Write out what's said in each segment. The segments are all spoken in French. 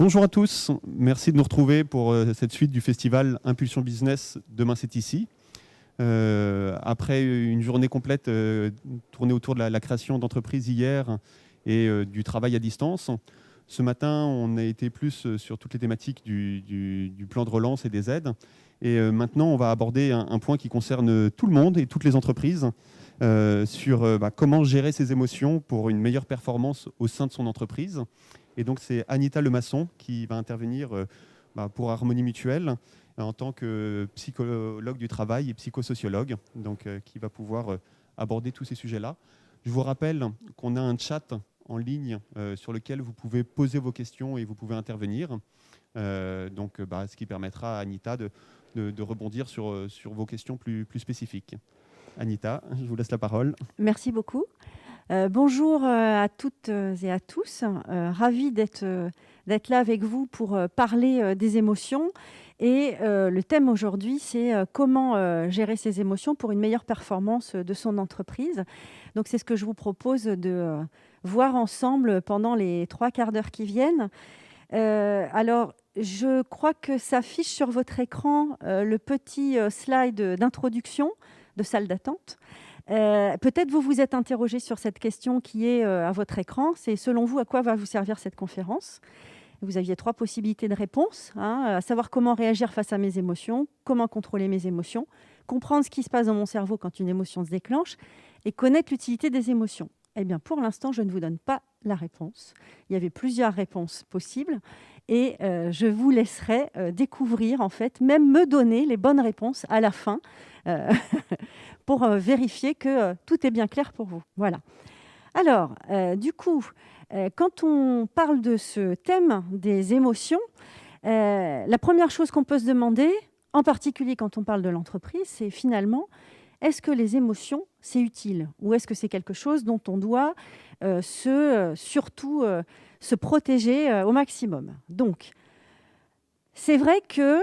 Bonjour à tous, merci de nous retrouver pour cette suite du festival Impulsion Business Demain c'est ici. Après une journée complète tournée autour de la création d'entreprises hier et du travail à distance, ce matin on a été plus sur toutes les thématiques du plan de relance et des aides. Et maintenant on va aborder un point qui concerne tout le monde et toutes les entreprises sur comment gérer ses émotions pour une meilleure performance au sein de son entreprise. Et donc, c'est Anita Lemasson qui va intervenir pour Harmonie Mutuelle en tant que psychologue du travail et psychosociologue, donc qui va pouvoir aborder tous ces sujets-là. Je vous rappelle qu'on a un chat en ligne sur lequel vous pouvez poser vos questions et vous pouvez intervenir. Ce qui permettra à Anita de rebondir sur vos questions plus spécifiques. Anita, je vous laisse la parole. Merci beaucoup. Bonjour à toutes et à tous. Ravie d'être là avec vous pour parler des émotions. Et le thème aujourd'hui, c'est comment gérer ses émotions pour une meilleure performance de son entreprise. Donc, c'est ce que je vous propose de voir ensemble pendant les 3 quarts d'heure qui viennent. Alors, je crois que s'affiche sur votre écran le petit slide d'introduction de salle d'attente. Peut-être vous vous êtes interrogé sur cette question qui est à votre écran. C'est selon vous, à quoi va vous servir cette conférence ? Vous aviez 3 possibilités de réponse, à savoir comment réagir face à mes émotions, comment contrôler mes émotions, comprendre ce qui se passe dans mon cerveau quand une émotion se déclenche et connaître l'utilité des émotions. Eh bien, pour l'instant, je ne vous donne pas la réponse. Il y avait plusieurs réponses possibles et je vous laisserai découvrir, en fait, même me donner les bonnes réponses à la fin pour vérifier que tout est bien clair pour vous. Voilà. Alors, du coup, quand on parle de ce thème des émotions, la première chose qu'on peut se demander, en particulier quand on parle de l'entreprise, c'est finalement, est-ce que les émotions, c'est utile ? Ou est-ce que c'est quelque chose dont on doit surtout se protéger au maximum ? Donc, c'est vrai que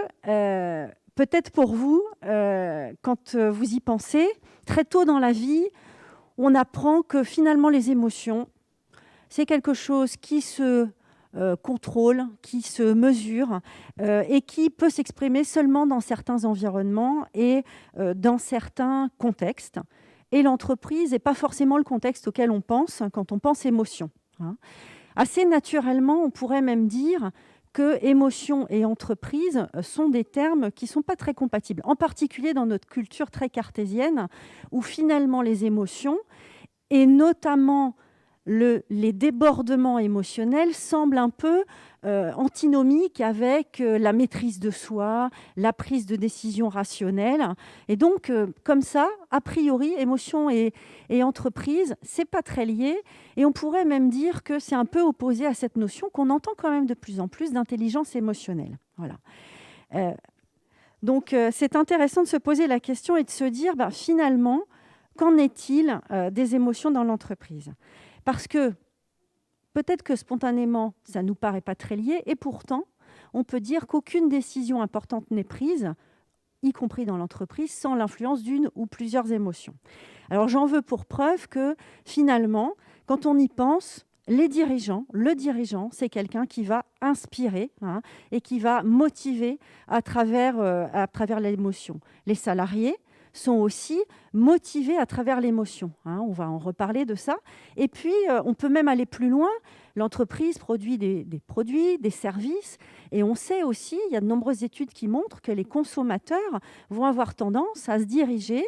peut-être pour vous, quand vous y pensez, très tôt dans la vie, on apprend que finalement les émotions, c'est quelque chose qui se contrôle, qui se mesure et qui peut s'exprimer seulement dans certains environnements et dans certains contextes. Et l'entreprise n'est pas forcément le contexte auquel on pense quand on pense émotion. Assez naturellement, on pourrait même dire que émotion et entreprise sont des termes qui ne sont pas très compatibles, en particulier dans notre culture très cartésienne, où finalement les émotions, et notamment les débordements émotionnels, semblent un peu antinomiques avec la maîtrise de soi, la prise de décision rationnelle. Et donc, comme ça, a priori, émotion et entreprise, c'est pas très lié. Et on pourrait même dire que c'est un peu opposé à cette notion qu'on entend quand même de plus en plus d'intelligence émotionnelle. Voilà. Donc, c'est intéressant de se poser la question et de se dire, finalement, qu'en est-il des émotions dans l'entreprise ? Parce que peut-être que spontanément, ça ne nous paraît pas très lié, et pourtant, on peut dire qu'aucune décision importante n'est prise, y compris dans l'entreprise, sans l'influence d'une ou plusieurs émotions. Alors, j'en veux pour preuve que, finalement, quand on y pense, le dirigeant, c'est quelqu'un qui va inspirer et qui va motiver à travers l'émotion. Les salariés sont aussi motivés à travers l'émotion. On va en reparler de ça. Et puis, on peut même aller plus loin. L'entreprise produit des produits, des services. Et on sait aussi, il y a de nombreuses études qui montrent que les consommateurs vont avoir tendance à se diriger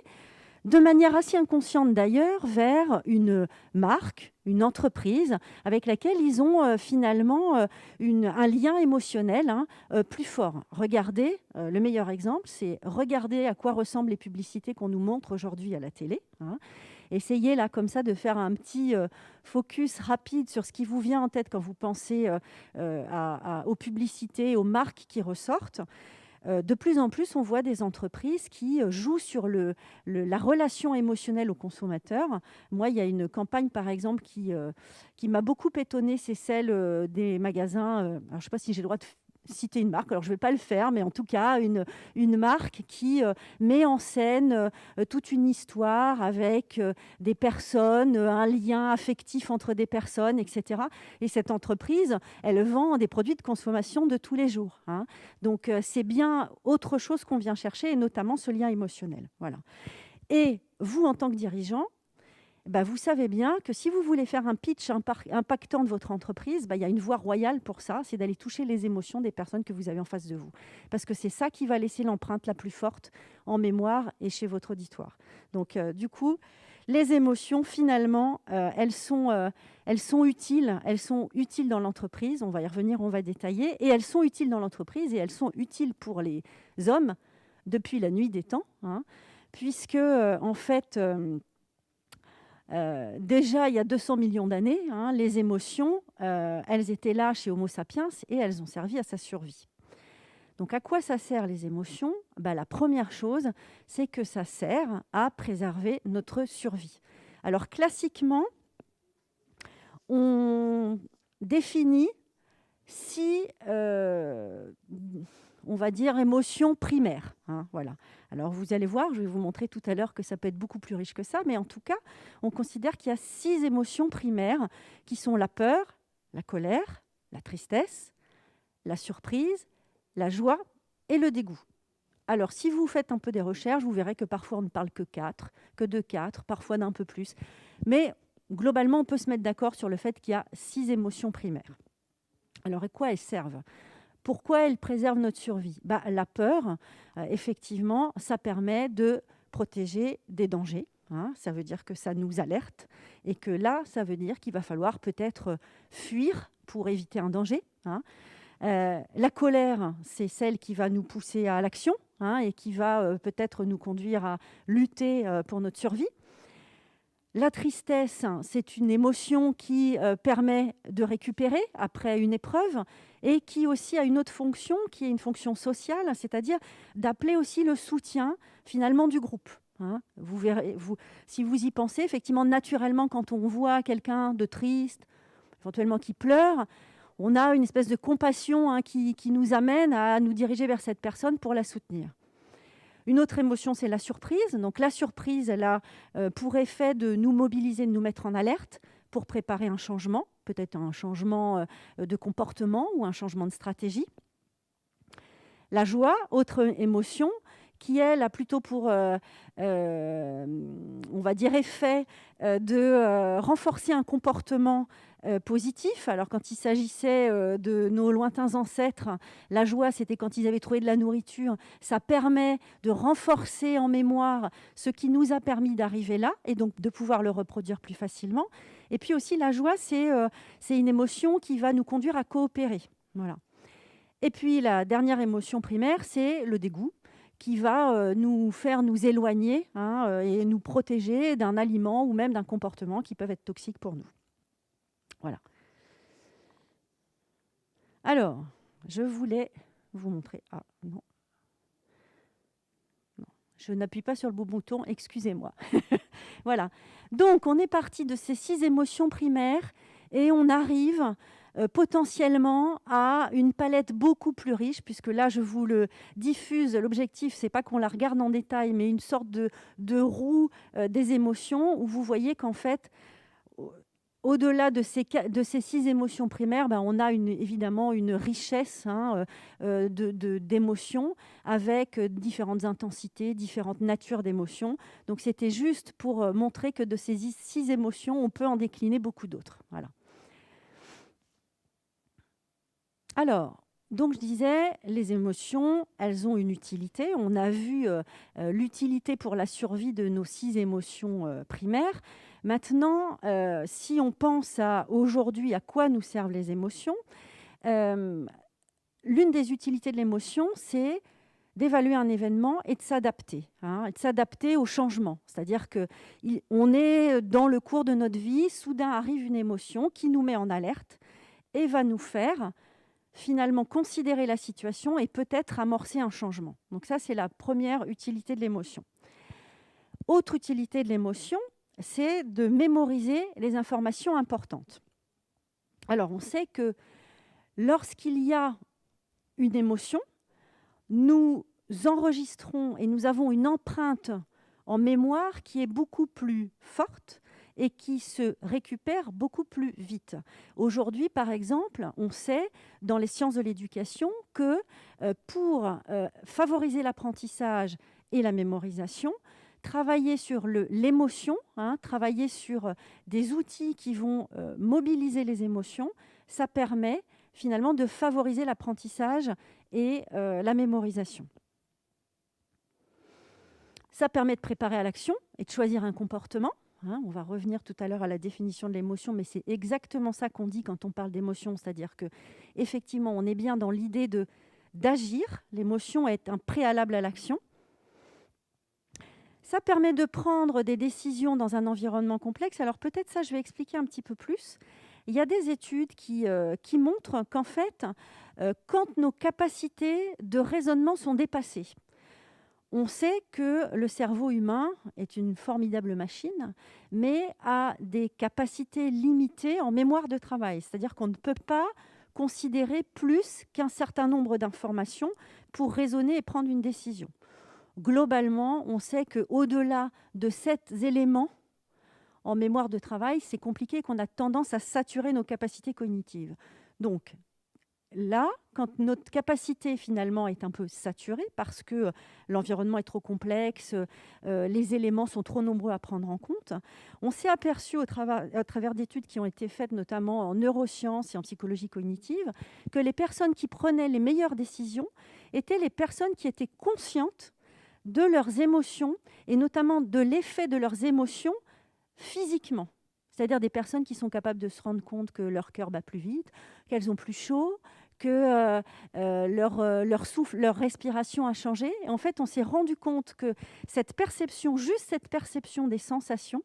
de manière assez inconsciente d'ailleurs, vers une marque, une entreprise avec laquelle ils ont finalement un lien émotionnel plus fort. Regardez, le meilleur exemple, c'est regarder à quoi ressemblent les publicités qu'on nous montre aujourd'hui à la télé. Essayez là comme ça de faire un petit focus rapide sur ce qui vous vient en tête quand vous pensez aux publicités, aux marques qui ressortent. De plus en plus, on voit des entreprises qui jouent sur la relation émotionnelle au consommateur. Moi, il y a une campagne, par exemple, qui m'a beaucoup étonnée, c'est celle des magasins. Alors, je ne sais pas si j'ai le droit citer une marque, alors je ne vais pas le faire, mais en tout cas une marque qui met en scène toute une histoire avec des personnes, un lien affectif entre des personnes, etc. Et cette entreprise, elle vend des produits de consommation de tous les jours, hein. Donc c'est bien autre chose qu'on vient chercher, et notamment ce lien émotionnel. Voilà. Et vous, en tant que dirigeant, vous savez bien que si vous voulez faire un pitch impactant de votre entreprise, il y a une voie royale pour ça, c'est d'aller toucher les émotions des personnes que vous avez en face de vous. Parce que c'est ça qui va laisser l'empreinte la plus forte en mémoire et chez votre auditoire. Donc, du coup, les émotions, finalement, elles sont utiles. Elles sont utiles dans l'entreprise. On va y revenir, on va détailler. Et elles sont utiles dans l'entreprise et elles sont utiles pour les hommes depuis la nuit des temps, hein, puisque, en fait... déjà, il y a 200 millions d'années, hein, les émotions, elles étaient là chez Homo sapiens et elles ont servi à sa survie. Donc, à quoi ça sert les émotions ? La première chose, c'est que ça sert à préserver notre survie. Alors, classiquement, on définit 6, on va dire, émotions primaires, hein, voilà. Alors, vous allez voir, je vais vous montrer tout à l'heure que ça peut être beaucoup plus riche que ça, mais en tout cas, on considère qu'il y a 6 émotions primaires qui sont la peur, la colère, la tristesse, la surprise, la joie et le dégoût. Alors, si vous faites un peu des recherches, vous verrez que parfois on ne parle que de 4, parfois d'un peu plus. Mais globalement, on peut se mettre d'accord sur le fait qu'il y a 6 émotions primaires. Alors, à quoi elles servent ? Pourquoi elles préservent notre survie ? La peur, effectivement, ça permet de protéger des dangers, hein. Ça veut dire que ça nous alerte et que là, ça veut dire qu'il va falloir peut-être fuir pour éviter un danger, hein. La colère, c'est celle qui va nous pousser à l'action, hein, et qui va peut-être nous conduire à lutter pour notre survie. La tristesse, c'est une émotion qui permet de récupérer après une épreuve et qui aussi a une autre fonction, qui est une fonction sociale, c'est-à-dire d'appeler aussi le soutien finalement du groupe, hein. Vous verrez, si vous y pensez, effectivement, naturellement, quand on voit quelqu'un de triste, éventuellement qui pleure, on a une espèce de compassion, hein, qui nous amène à nous diriger vers cette personne pour la soutenir. Une autre émotion, c'est la surprise. Donc la surprise, elle a pour effet de nous mobiliser, de nous mettre en alerte pour préparer un changement, peut-être un changement de comportement ou un changement de stratégie. La joie, autre émotion, qui elle a plutôt pour, on va dire, effet de renforcer un comportement positif. Alors quand il s'agissait de nos lointains ancêtres, la joie, c'était quand ils avaient trouvé de la nourriture. Ça permet de renforcer en mémoire ce qui nous a permis d'arriver là et donc de pouvoir le reproduire plus facilement. Et puis aussi, la joie, c'est une émotion qui va nous conduire à coopérer. Voilà. Et puis la dernière émotion primaire, c'est le dégoût, qui va nous faire nous éloigner, hein, et nous protéger d'un aliment ou même d'un comportement qui peuvent être toxiques pour nous. Voilà. Alors, je voulais vous montrer... Ah, non. Non, je n'appuie pas sur le bon bouton, excusez-moi. Voilà. Donc, on est parti de ces 6 émotions primaires et on arrive potentiellement à une palette beaucoup plus riche, puisque là, je vous le diffuse. L'objectif, c'est pas qu'on la regarde en détail, mais une sorte de roue des émotions, où vous voyez qu'en fait, au-delà de ces 6 émotions primaires, on a évidemment une richesse, hein, d'émotions avec différentes intensités, différentes natures d'émotions. Donc, c'était juste pour montrer que de ces 6 émotions, on peut en décliner beaucoup d'autres. Voilà. Alors, donc je disais, les émotions, elles ont une utilité. On a vu l'utilité pour la survie de nos 6 émotions primaires. Maintenant, si on pense aujourd'hui à quoi nous servent les émotions, l'une des utilités de l'émotion, c'est d'évaluer un événement et de s'adapter, hein, et de s'adapter au changement. C'est-à-dire qu'on est dans le cours de notre vie, soudain arrive une émotion qui nous met en alerte et va nous faire finalement considérer la situation et peut-être amorcer un changement. Donc ça, c'est la première utilité de l'émotion. Autre utilité de l'émotion, c'est de mémoriser les informations importantes. Alors, on sait que lorsqu'il y a une émotion, nous enregistrons et nous avons une empreinte en mémoire qui est beaucoup plus forte et qui se récupère beaucoup plus vite. Aujourd'hui, par exemple, on sait dans les sciences de l'éducation que pour favoriser l'apprentissage et la mémorisation, travailler sur l'émotion, travailler sur des outils qui vont mobiliser les émotions, ça permet finalement de favoriser l'apprentissage et la mémorisation. Ça permet de préparer à l'action et de choisir un comportement. On va revenir tout à l'heure à la définition de l'émotion, mais c'est exactement ça qu'on dit quand on parle d'émotion, c'est-à-dire que effectivement, on est bien dans l'idée d'agir. L'émotion est un préalable à l'action. Ça permet de prendre des décisions dans un environnement complexe. Alors peut-être ça, je vais expliquer un petit peu plus. Il y a des études qui montrent qu'en fait, quand nos capacités de raisonnement sont dépassées, on sait que le cerveau humain est une formidable machine, mais a des capacités limitées en mémoire de travail. C'est-à-dire qu'on ne peut pas considérer plus qu'un certain nombre d'informations pour raisonner et prendre une décision. Globalement, on sait qu'au-delà de 7 éléments en mémoire de travail, c'est compliqué, qu'on a tendance à saturer nos capacités cognitives. Donc, là, quand notre capacité finalement est un peu saturée parce que l'environnement est trop complexe, les éléments sont trop nombreux à prendre en compte, on s'est aperçu à travers d'études qui ont été faites notamment en neurosciences et en psychologie cognitive que les personnes qui prenaient les meilleures décisions étaient les personnes qui étaient conscientes de leurs émotions et notamment de l'effet de leurs émotions physiquement. C'est-à-dire des personnes qui sont capables de se rendre compte que leur cœur bat plus vite, qu'elles ont plus chaud, que leur souffle, leur respiration a changé. Et en fait, on s'est rendu compte que cette perception, juste cette perception des sensations,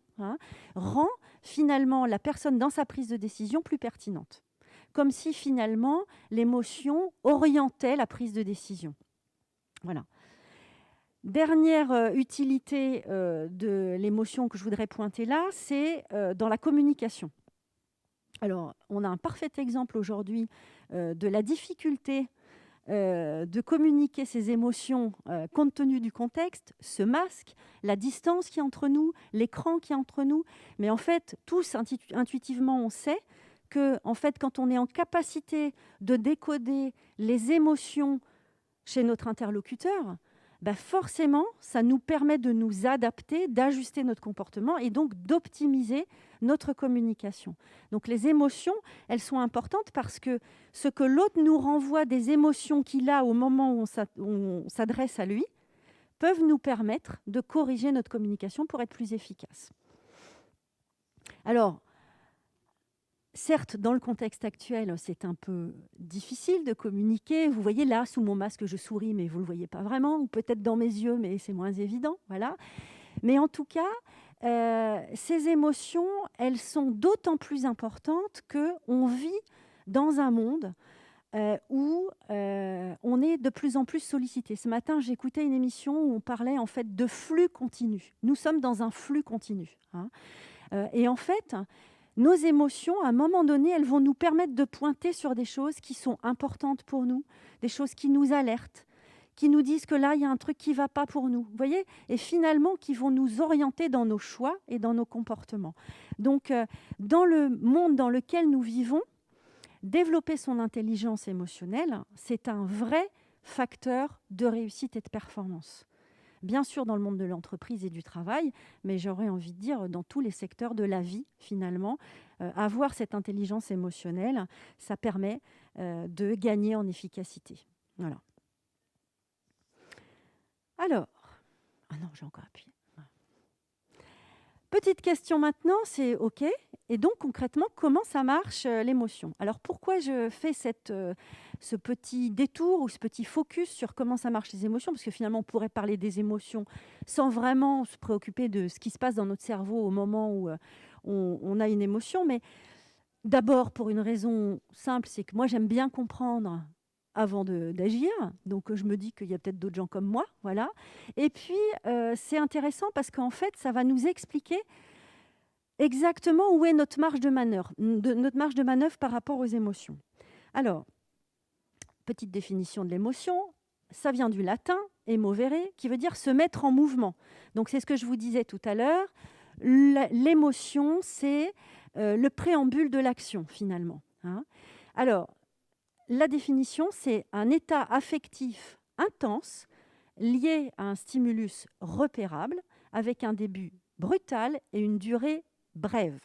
rend finalement la personne dans sa prise de décision plus pertinente. Comme si finalement l'émotion orientait la prise de décision. Voilà. Dernière utilité de l'émotion que je voudrais pointer là, c'est dans la communication. Alors, on a un parfait exemple aujourd'hui de la difficulté de communiquer ses émotions compte tenu du contexte, ce masque, la distance qui est entre nous, l'écran qui est entre nous. Mais en fait, tous intuitivement, on sait que en fait, quand on est en capacité de décoder les émotions chez notre interlocuteur, forcément, ça nous permet de nous adapter, d'ajuster notre comportement et donc d'optimiser notre communication. Donc les émotions, elles sont importantes parce que ce que l'autre nous renvoie des émotions qu'il a au moment où on s'adresse à lui, peuvent nous permettre de corriger notre communication pour être plus efficace. Alors, certes, dans le contexte actuel, c'est un peu difficile de communiquer. Vous voyez là, sous mon masque, je souris, mais vous ne le voyez pas vraiment. Ou peut-être dans mes yeux, mais c'est moins évident. Voilà. Mais en tout cas, ces émotions, elles sont d'autant plus importantes qu'on vit dans un monde où on est de plus en plus sollicité. Ce matin, j'écoutais une émission où on parlait en fait de flux continu. Nous sommes dans un flux continu. Et en fait, nos émotions, à un moment donné, elles vont nous permettre de pointer sur des choses qui sont importantes pour nous, des choses qui nous alertent, qui nous disent que là, il y a un truc qui ne va pas pour nous. Vous voyez ? Et finalement, qui vont nous orienter dans nos choix et dans nos comportements. Donc, dans le monde dans lequel nous vivons, développer son intelligence émotionnelle, c'est un vrai facteur de réussite et de performance. Bien sûr dans le monde de l'entreprise et du travail, mais j'aurais envie de dire dans tous les secteurs de la vie, finalement. Avoir cette intelligence émotionnelle, ça permet de gagner en efficacité. Voilà. Alors, ah non, j'ai encore appuyé. Petite question maintenant, c'est OK. Et donc, concrètement, comment ça marche l'émotion ? Alors, pourquoi je fais ce petit détour ou ce petit focus sur comment ça marche les émotions ? Parce que finalement, on pourrait parler des émotions sans vraiment se préoccuper de ce qui se passe dans notre cerveau au moment où on a une émotion. Mais d'abord, pour une raison simple, c'est que moi, j'aime bien comprendre avant d'agir. Donc, je me dis qu'il y a peut-être d'autres gens comme moi. Voilà. Et puis, c'est intéressant parce qu'en fait, ça va nous expliquer exactement où est notre marge de manœuvre par rapport aux émotions. Alors, petite définition de l'émotion, ça vient du latin « emovere » qui veut dire se mettre en mouvement. Donc c'est ce que je vous disais tout à l'heure, l'émotion, c'est le préambule de l'action finalement. Hein. Alors, la définition, c'est un état affectif intense lié à un stimulus repérable avec un début brutal et une durée brève.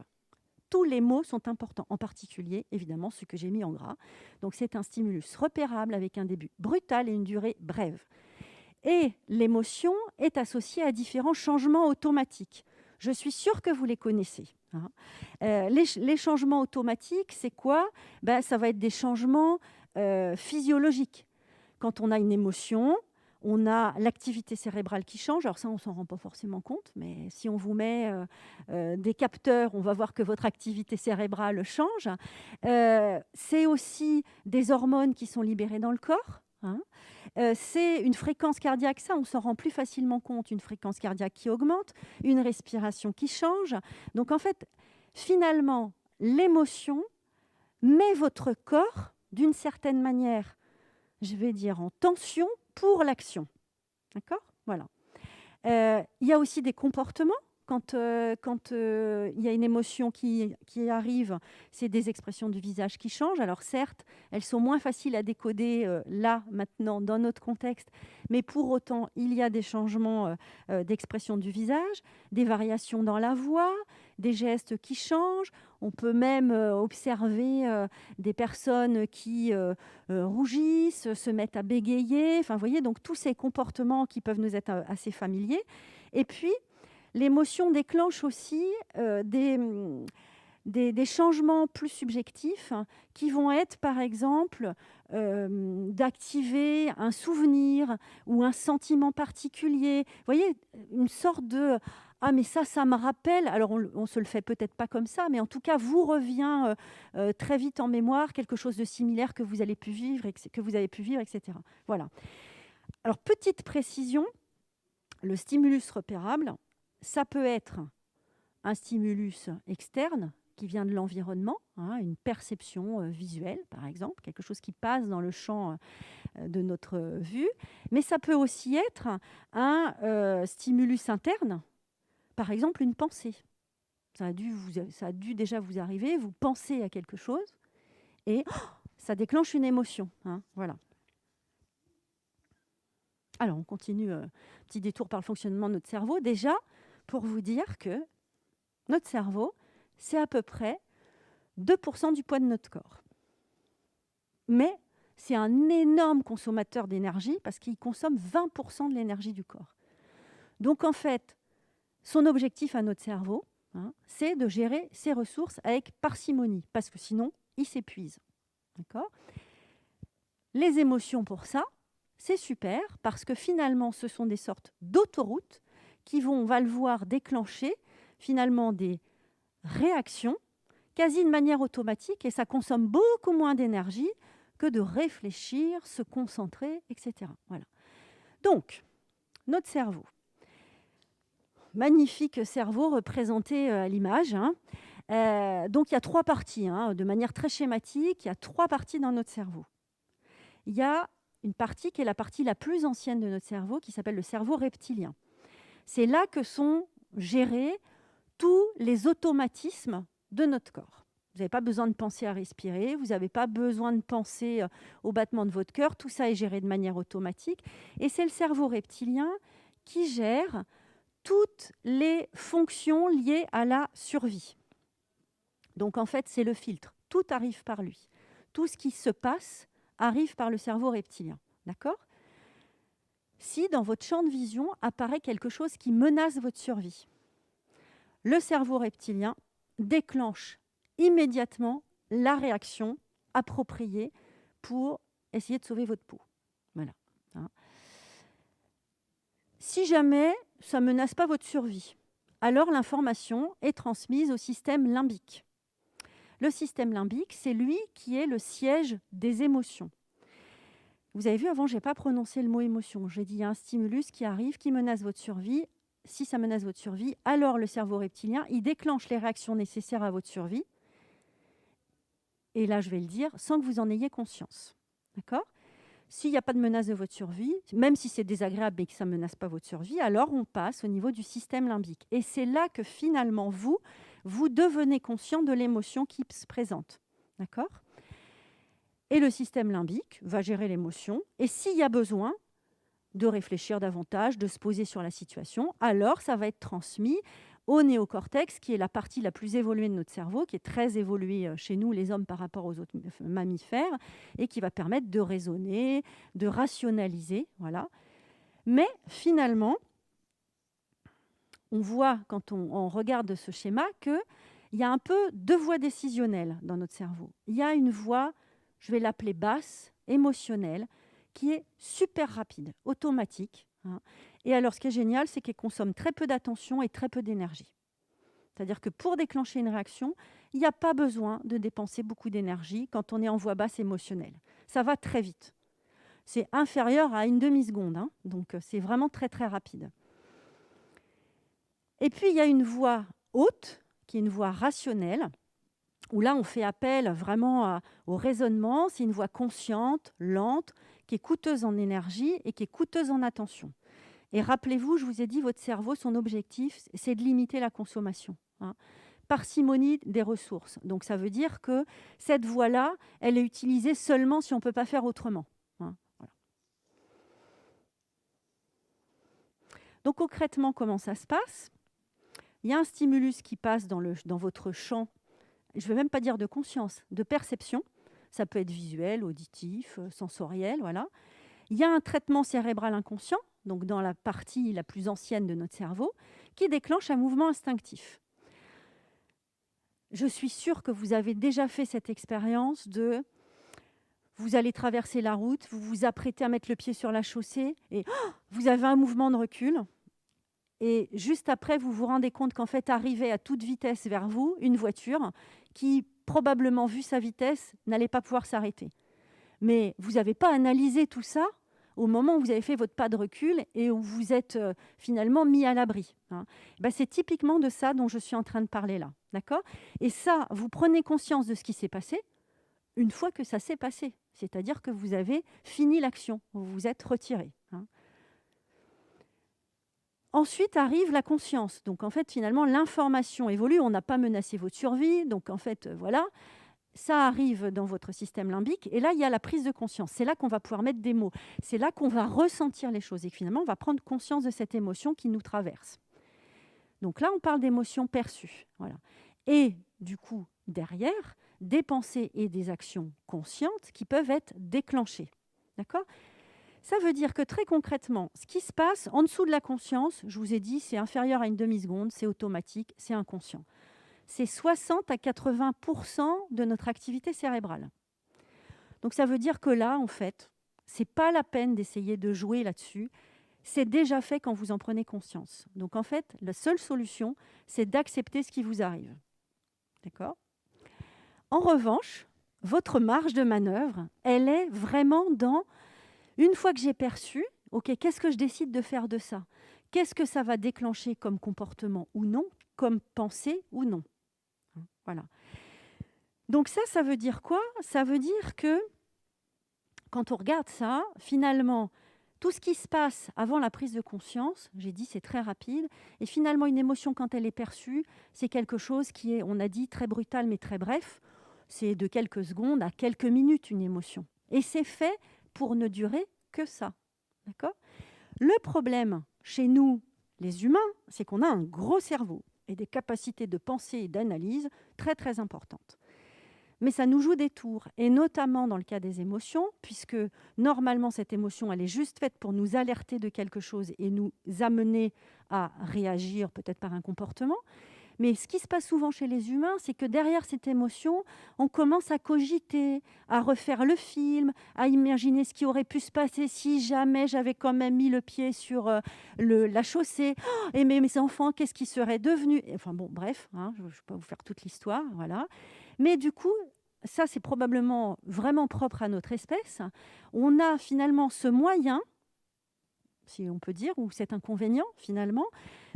Tous les mots sont importants, en particulier, évidemment, ceux que j'ai mis en gras. Donc, c'est un stimulus repérable avec un début brutal et une durée brève. Et l'émotion est associée à différents changements automatiques. Je suis sûre que vous les connaissez. Hein. Les changements automatiques, c'est quoi ? Ça va être des changements physiologiques. Quand on a une émotion, on a l'activité cérébrale qui change. Alors ça, on ne s'en rend pas forcément compte, mais si on vous met des capteurs, on va voir que votre activité cérébrale change. C'est aussi des hormones qui sont libérées dans le corps. Hein. C'est une fréquence cardiaque, ça on s'en rend plus facilement compte, une fréquence cardiaque qui augmente, une respiration qui change. Donc en fait, finalement, l'émotion met votre corps d'une certaine manière, je vais dire en tension pour l'action. D'accord ? Voilà. Il y a aussi des comportements. Quand il y a une émotion qui arrive, c'est des expressions du visage qui changent. Alors certes, elles sont moins faciles à décoder là, maintenant, dans notre contexte, mais pour autant, il y a des changements d'expression du visage, des variations dans la voix, des gestes qui changent. On peut même observer des personnes qui rougissent, se mettent à bégayer. Enfin, vous voyez, donc tous ces comportements qui peuvent nous être assez familiers. Et puis, l'émotion déclenche aussi des changements plus subjectifs qui vont être, par exemple, d'activer un souvenir ou un sentiment particulier. Vous voyez, une sorte de « Ah, mais ça me rappelle ». Alors, on ne se le fait peut-être pas comme ça, mais en tout cas, vous revient très vite en mémoire quelque chose de similaire que vous avez pu vivre, etc. Voilà. Alors, petite précision, le stimulus repérable, ça peut être un stimulus externe qui vient de l'environnement, hein, une perception visuelle, par exemple, quelque chose qui passe dans le champ de notre vue, mais ça peut aussi être un stimulus interne, par exemple une pensée. Ça a dû déjà vous arriver, vous pensez à quelque chose et ça déclenche une émotion. Hein, voilà. Alors, on continue, petit détour par le fonctionnement de notre cerveau. Déjà, pour vous dire que notre cerveau, c'est à peu près 2% du poids de notre corps. Mais c'est un énorme consommateur d'énergie parce qu'il consomme 20% de l'énergie du corps. Donc, en fait, son objectif à notre cerveau, hein, c'est de gérer ses ressources avec parcimonie parce que sinon, il s'épuise. D'accord ? Les émotions pour ça, c'est super parce que finalement, ce sont des sortes d'autoroutes qui vont, on va le voir, déclencher finalement des réactions quasi de manière automatique et ça consomme beaucoup moins d'énergie que de réfléchir, se concentrer, etc. Voilà. Donc, notre cerveau. Magnifique cerveau représenté à l'image. Hein. Donc, il y a 3 parties. Hein. De manière très schématique, il y a 3 parties dans notre cerveau. Il y a une partie qui est la partie la plus ancienne de notre cerveau, qui s'appelle le cerveau reptilien. C'est là que sont gérés tous les automatismes de notre corps. Vous n'avez pas besoin de penser à respirer, vous n'avez pas besoin de penser au battement de votre cœur, tout ça est géré de manière automatique. Et c'est le cerveau reptilien qui gère toutes les fonctions liées à la survie. Donc en fait, c'est le filtre. Tout arrive par lui. Tout ce qui se passe arrive par le cerveau reptilien. D'accord ? Si dans votre champ de vision apparaît quelque chose qui menace votre survie, le cerveau reptilien déclenche immédiatement la réaction appropriée pour essayer de sauver votre peau. Voilà. Hein. Si jamais ça ne menace pas votre survie, alors l'information est transmise au système limbique. Le système limbique, c'est lui qui est le siège des émotions. Vous avez vu, avant, je n'ai pas prononcé le mot émotion. J'ai dit il y a un stimulus qui arrive, qui menace votre survie. Si ça menace votre survie, alors le cerveau reptilien, il déclenche les réactions nécessaires à votre survie. Et là, je vais le dire, sans que vous en ayez conscience. D'accord ? S'il n'y a pas de menace de votre survie, même si c'est désagréable mais que ça ne menace pas votre survie, alors on passe au niveau du système limbique. Et c'est là que finalement, vous devenez conscient de l'émotion qui se présente. D'accord ? Et le système limbique va gérer l'émotion. Et s'il y a besoin de réfléchir davantage, de se poser sur la situation, alors ça va être transmis au néocortex, qui est la partie la plus évoluée de notre cerveau, qui est très évoluée chez nous, les hommes, par rapport aux autres mammifères, et qui va permettre de raisonner, de rationaliser. Voilà. Mais finalement, on voit, quand on regarde ce schéma, qu'il y a un peu deux voies décisionnelles dans notre cerveau. Il y a une voie, je vais l'appeler basse, émotionnelle, qui est super rapide, automatique. Et alors, ce qui est génial, c'est qu'elle consomme très peu d'attention et très peu d'énergie. C'est-à-dire que pour déclencher une réaction, il n'y a pas besoin de dépenser beaucoup d'énergie quand on est en voie basse émotionnelle. Ça va très vite. C'est inférieur à une demi-seconde, donc c'est vraiment très très rapide. Et puis, il y a une voie haute, qui est une voie rationnelle, où là, on fait appel vraiment au raisonnement. C'est une voie consciente, lente, qui est coûteuse en énergie et qui est coûteuse en attention. Et rappelez-vous, je vous ai dit, votre cerveau, son objectif, c'est de limiter la consommation. Parcimonie des ressources. Donc, ça veut dire que cette voie-là, elle est utilisée seulement si on ne peut pas faire autrement. Voilà. Donc, concrètement, comment ça se passe ? Il y a un stimulus qui passe dans votre champ, je ne vais même pas dire de conscience, de perception. Ça peut être visuel, auditif, sensoriel, voilà. Il y a un traitement cérébral inconscient, donc dans la partie la plus ancienne de notre cerveau, qui déclenche un mouvement instinctif. Je suis sûre que vous avez déjà fait cette expérience de... Vous allez traverser la route, vous vous apprêtez à mettre le pied sur la chaussée et vous avez un mouvement de recul. Et juste après, vous vous rendez compte qu'en fait, arrivait à toute vitesse vers vous une voiture qui, probablement, vu sa vitesse, n'allait pas pouvoir s'arrêter. Mais vous n'avez pas analysé tout ça au moment où vous avez fait votre pas de recul et où vous êtes finalement mis à l'abri. C'est typiquement de ça dont je suis en train de parler là. D'accord ? Et ça, vous prenez conscience de ce qui s'est passé une fois que ça s'est passé. C'est-à-dire que vous avez fini l'action, vous vous êtes retiré. Ensuite arrive la conscience. Donc, en fait, finalement, l'information évolue. On n'a pas menacé votre survie. Donc, en fait, voilà, ça arrive dans votre système limbique. Et là, il y a la prise de conscience. C'est là qu'on va pouvoir mettre des mots. C'est là qu'on va ressentir les choses. Et finalement, on va prendre conscience de cette émotion qui nous traverse. Donc là, on parle d'émotions perçues. Voilà. Et du coup, derrière, des pensées et des actions conscientes qui peuvent être déclenchées. D'accord ? Ça veut dire que très concrètement, ce qui se passe en dessous de la conscience, je vous ai dit, c'est inférieur à une demi-seconde, c'est automatique, c'est inconscient. C'est 60 à 80% de notre activité cérébrale. Donc ça veut dire que là, en fait, ce n'est pas la peine d'essayer de jouer là-dessus. C'est déjà fait quand vous en prenez conscience. Donc en fait, la seule solution, c'est d'accepter ce qui vous arrive. D'accord ? En revanche, votre marge de manœuvre, elle est vraiment dans... Une fois que j'ai perçu, OK, qu'est-ce que je décide de faire de ça ? Qu'est-ce que ça va déclencher comme comportement ou non, comme pensée ou non ? Voilà. Donc ça veut dire quoi ? Ça veut dire que quand on regarde ça, finalement, tout ce qui se passe avant la prise de conscience, j'ai dit c'est très rapide, et finalement une émotion quand elle est perçue, c'est quelque chose qui est, on a dit, très brutal mais très bref. C'est de quelques secondes à quelques minutes une émotion. Et c'est fait pour ne durer que ça. D'accord ? Le problème chez nous, les humains, c'est qu'on a un gros cerveau et des capacités de pensée et d'analyse très très importantes. Mais ça nous joue des tours, et notamment dans le cas des émotions, puisque normalement cette émotion, elle est juste faite pour nous alerter de quelque chose et nous amener à réagir peut-être par un comportement. Mais ce qui se passe souvent chez les humains, c'est que derrière cette émotion, on commence à cogiter, à refaire le film, à imaginer ce qui aurait pu se passer si jamais j'avais quand même mis le pied sur la chaussée. Oh, et mes enfants, qu'est-ce qu'ils seraient devenus ? Enfin bon, bref, je ne vais pas vous faire toute l'histoire, voilà. Mais du coup, ça c'est probablement vraiment propre à notre espèce. On a finalement ce moyen, si on peut dire, ou cet inconvénient finalement,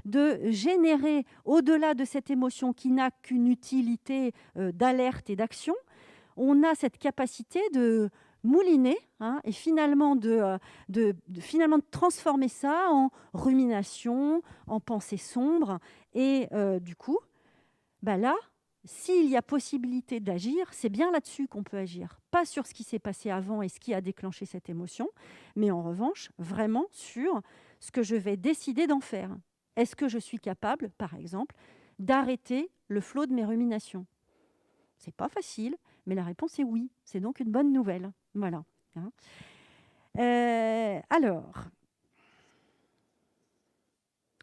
de générer, au-delà de cette émotion qui n'a qu'une utilité d'alerte et d'action, on a cette capacité de mouliner, hein, et finalement finalement de transformer ça en rumination, en pensée sombre. Et du coup, là, s'il y a possibilité d'agir, c'est bien là-dessus qu'on peut agir. Pas sur ce qui s'est passé avant et ce qui a déclenché cette émotion, mais en revanche, vraiment sur ce que je vais décider d'en faire. Est-ce que je suis capable, par exemple, d'arrêter le flot de mes ruminations? C'est pas facile, mais la réponse est oui. C'est donc une bonne nouvelle. Voilà. Hein. Alors,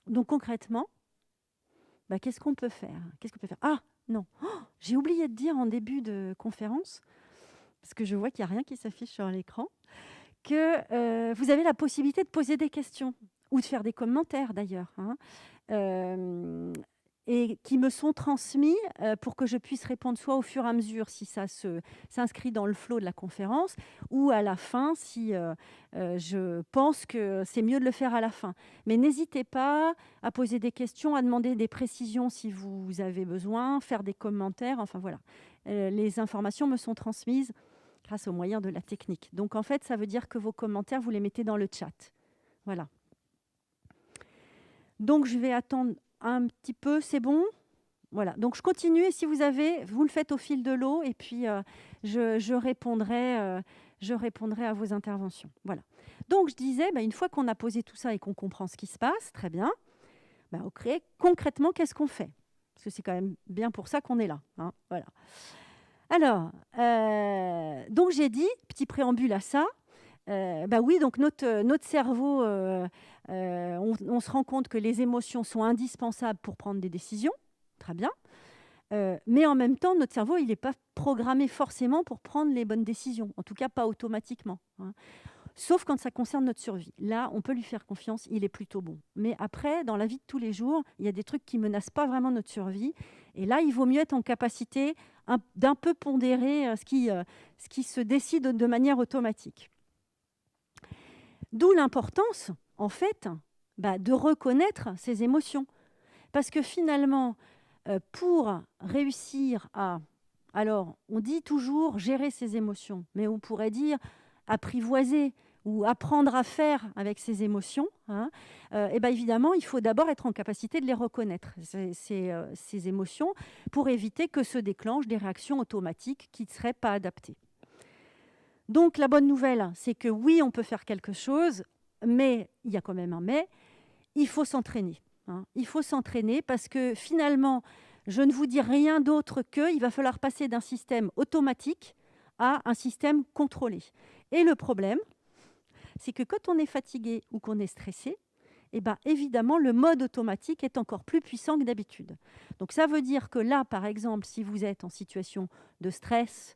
donc concrètement, qu'est-ce qu'on peut faire? Ah, non, j'ai oublié de dire en début de conférence, parce que je vois qu'il n'y a rien qui s'affiche sur l'écran, que vous avez la possibilité de poser des questions ou de faire des commentaires d'ailleurs, hein, et qui me sont transmis pour que je puisse répondre soit au fur et à mesure si ça s'inscrit dans le flot de la conférence, ou à la fin si je pense que c'est mieux de le faire à la fin. Mais n'hésitez pas à poser des questions, à demander des précisions si vous avez besoin, faire des commentaires, enfin voilà. Les informations me sont transmises grâce aux moyens de la technique. Donc en fait, ça veut dire que vos commentaires, vous les mettez dans le chat. Voilà. Donc je vais attendre un petit peu, c'est bon? Voilà, donc je continue et si vous avez, vous le faites au fil de l'eau et puis je répondrai à vos interventions. Voilà. Donc je disais, une fois qu'on a posé tout ça et qu'on comprend ce qui se passe, très bien, okay, concrètement, qu'est-ce qu'on fait? Parce que c'est quand même bien pour ça qu'on est là. Hein, voilà. Alors, donc j'ai dit, petit préambule à ça, oui, donc notre cerveau, on se rend compte que les émotions sont indispensables pour prendre des décisions. Très bien. Mais en même temps, notre cerveau, il n'est pas programmé forcément pour prendre les bonnes décisions. En tout cas, pas automatiquement. Hein. Sauf quand ça concerne notre survie. Là, on peut lui faire confiance, il est plutôt bon. Mais après, dans la vie de tous les jours, il y a des trucs qui ne menacent pas vraiment notre survie. Et là, il vaut mieux être en capacité d'un peu pondérer ce qui se décide de manière automatique. D'où l'importance, en fait, de reconnaître ses émotions. Parce que finalement, pour réussir à... Alors, on dit toujours gérer ses émotions, mais on pourrait dire apprivoiser ou apprendre à faire avec ses émotions. Hein, évidemment, il faut d'abord être en capacité de les reconnaître, ces émotions, pour éviter que se déclenchent des réactions automatiques qui ne seraient pas adaptées. Donc, la bonne nouvelle, c'est que oui, on peut faire quelque chose, mais il y a quand même un mais, il faut s'entraîner. Hein. Il faut s'entraîner parce que finalement, je ne vous dis rien d'autre qu'il va falloir passer d'un système automatique à un système contrôlé. Et le problème, c'est que quand on est fatigué ou qu'on est stressé, évidemment, le mode automatique est encore plus puissant que d'habitude. Donc ça veut dire que là, par exemple, si vous êtes en situation de stress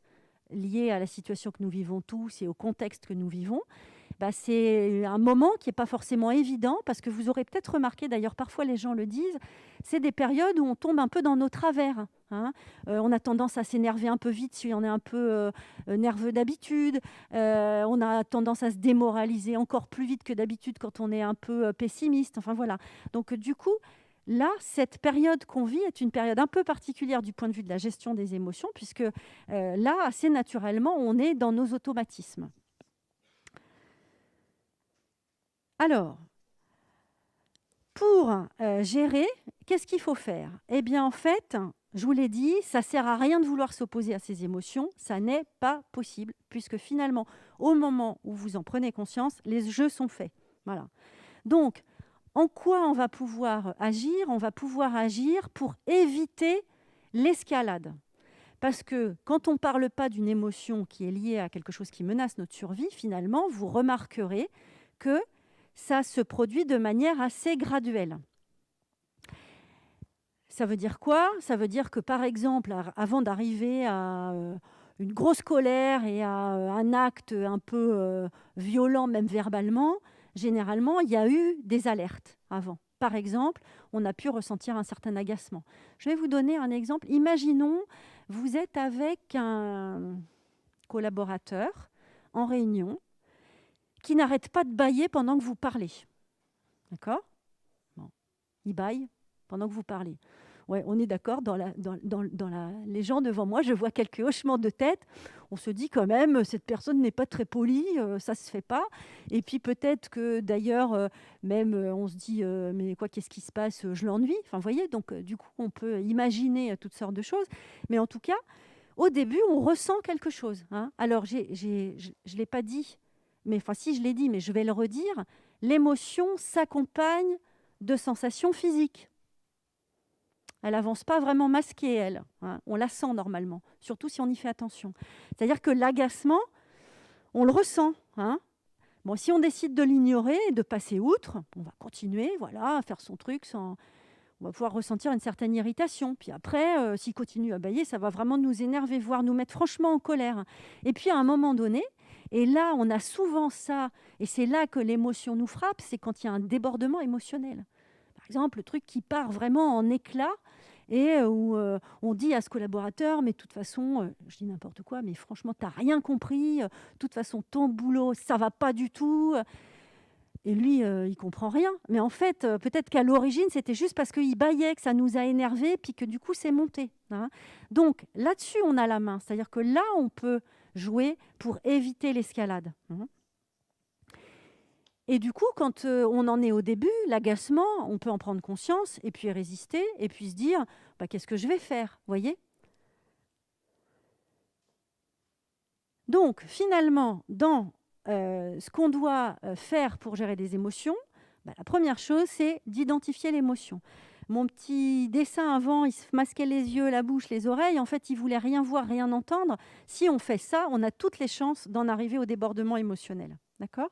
lié à la situation que nous vivons tous et au contexte que nous vivons, c'est un moment qui n'est pas forcément évident parce que vous aurez peut-être remarqué, d'ailleurs parfois les gens le disent, c'est des périodes où on tombe un peu dans nos travers. Hein. On a tendance à s'énerver un peu vite si on est un peu nerveux d'habitude. On a tendance à se démoraliser encore plus vite que d'habitude quand on est un peu pessimiste. Enfin voilà. Donc du coup, là, cette période qu'on vit est une période un peu particulière du point de vue de la gestion des émotions puisque là, assez naturellement, on est dans nos automatismes. Alors, pour gérer, qu'est-ce qu'il faut faire? Eh bien, en fait, je vous l'ai dit, ça ne sert à rien de vouloir s'opposer à ces émotions. Ça n'est pas possible, puisque finalement, au moment où vous en prenez conscience, les jeux sont faits. Voilà. Donc, en quoi on va pouvoir agir? On va pouvoir agir pour éviter l'escalade. Parce que quand on ne parle pas d'une émotion qui est liée à quelque chose qui menace notre survie, finalement, vous remarquerez que ça se produit de manière assez graduelle. Ça veut dire quoi? Ça veut dire que, par exemple, avant d'arriver à une grosse colère et à un acte un peu violent, même verbalement, généralement, il y a eu des alertes avant. Par exemple, on a pu ressentir un certain agacement. Je vais vous donner un exemple. Imaginons, vous êtes avec un collaborateur en réunion qui n'arrête pas de bâiller pendant que vous parlez. D'accord? Bon. Il bâille pendant que vous parlez. Ouais, on est d'accord, les gens devant moi, je vois quelques hochements de tête. On se dit quand même, cette personne n'est pas très polie, ça ne se fait pas. Et puis peut-être que d'ailleurs, même on se dit, mais quoi, qu'est-ce qui se passe? Je l'ennuie. Enfin, vous voyez, donc du coup, on peut imaginer toutes sortes de choses. Mais en tout cas, au début, on ressent quelque chose. Hein. Alors, je ne l'ai pas dit, mais enfin, si je l'ai dit, mais je vais le redire. L'émotion s'accompagne de sensations physiques. Elle n'avance pas vraiment masquée, elle. Hein. On la sent normalement, surtout si on y fait attention. C'est-à-dire que l'agacement, on le ressent. Hein. Bon, si on décide de l'ignorer et de passer outre, on va continuer, voilà, à faire son truc sans... On va pouvoir ressentir une certaine irritation. Puis après, s'il continue à bâiller, ça va vraiment nous énerver, voire nous mettre franchement en colère. Et puis à un moment donné, et là, on a souvent ça, et c'est là que l'émotion nous frappe, c'est quand il y a un débordement émotionnel. Par exemple, le truc qui part vraiment en éclats et où on dit à ce collaborateur, mais de toute façon, je dis n'importe quoi, mais franchement, tu n'as rien compris, de toute façon, ton boulot, ça ne va pas du tout. Et lui, il ne comprend rien. Mais en fait, peut-être qu'à l'origine, c'était juste parce qu'il bâillait, que ça nous a énervés, puis que du coup, c'est monté. Hein. Donc là-dessus, on a la main. C'est-à-dire que là, on peut jouer pour éviter l'escalade. Hein. Et du coup, quand on en est au début, l'agacement, on peut en prendre conscience et puis résister et puis se dire bah, qu'est-ce que je vais faire, voyez? Donc, finalement, dans ce qu'on doit faire pour gérer des émotions, bah, la première chose, c'est d'identifier l'émotion. Mon petit dessin avant, il se masquait les yeux, la bouche, les oreilles. En fait, il voulait rien voir, rien entendre. Si on fait ça, on a toutes les chances d'en arriver au débordement émotionnel. D'accord ?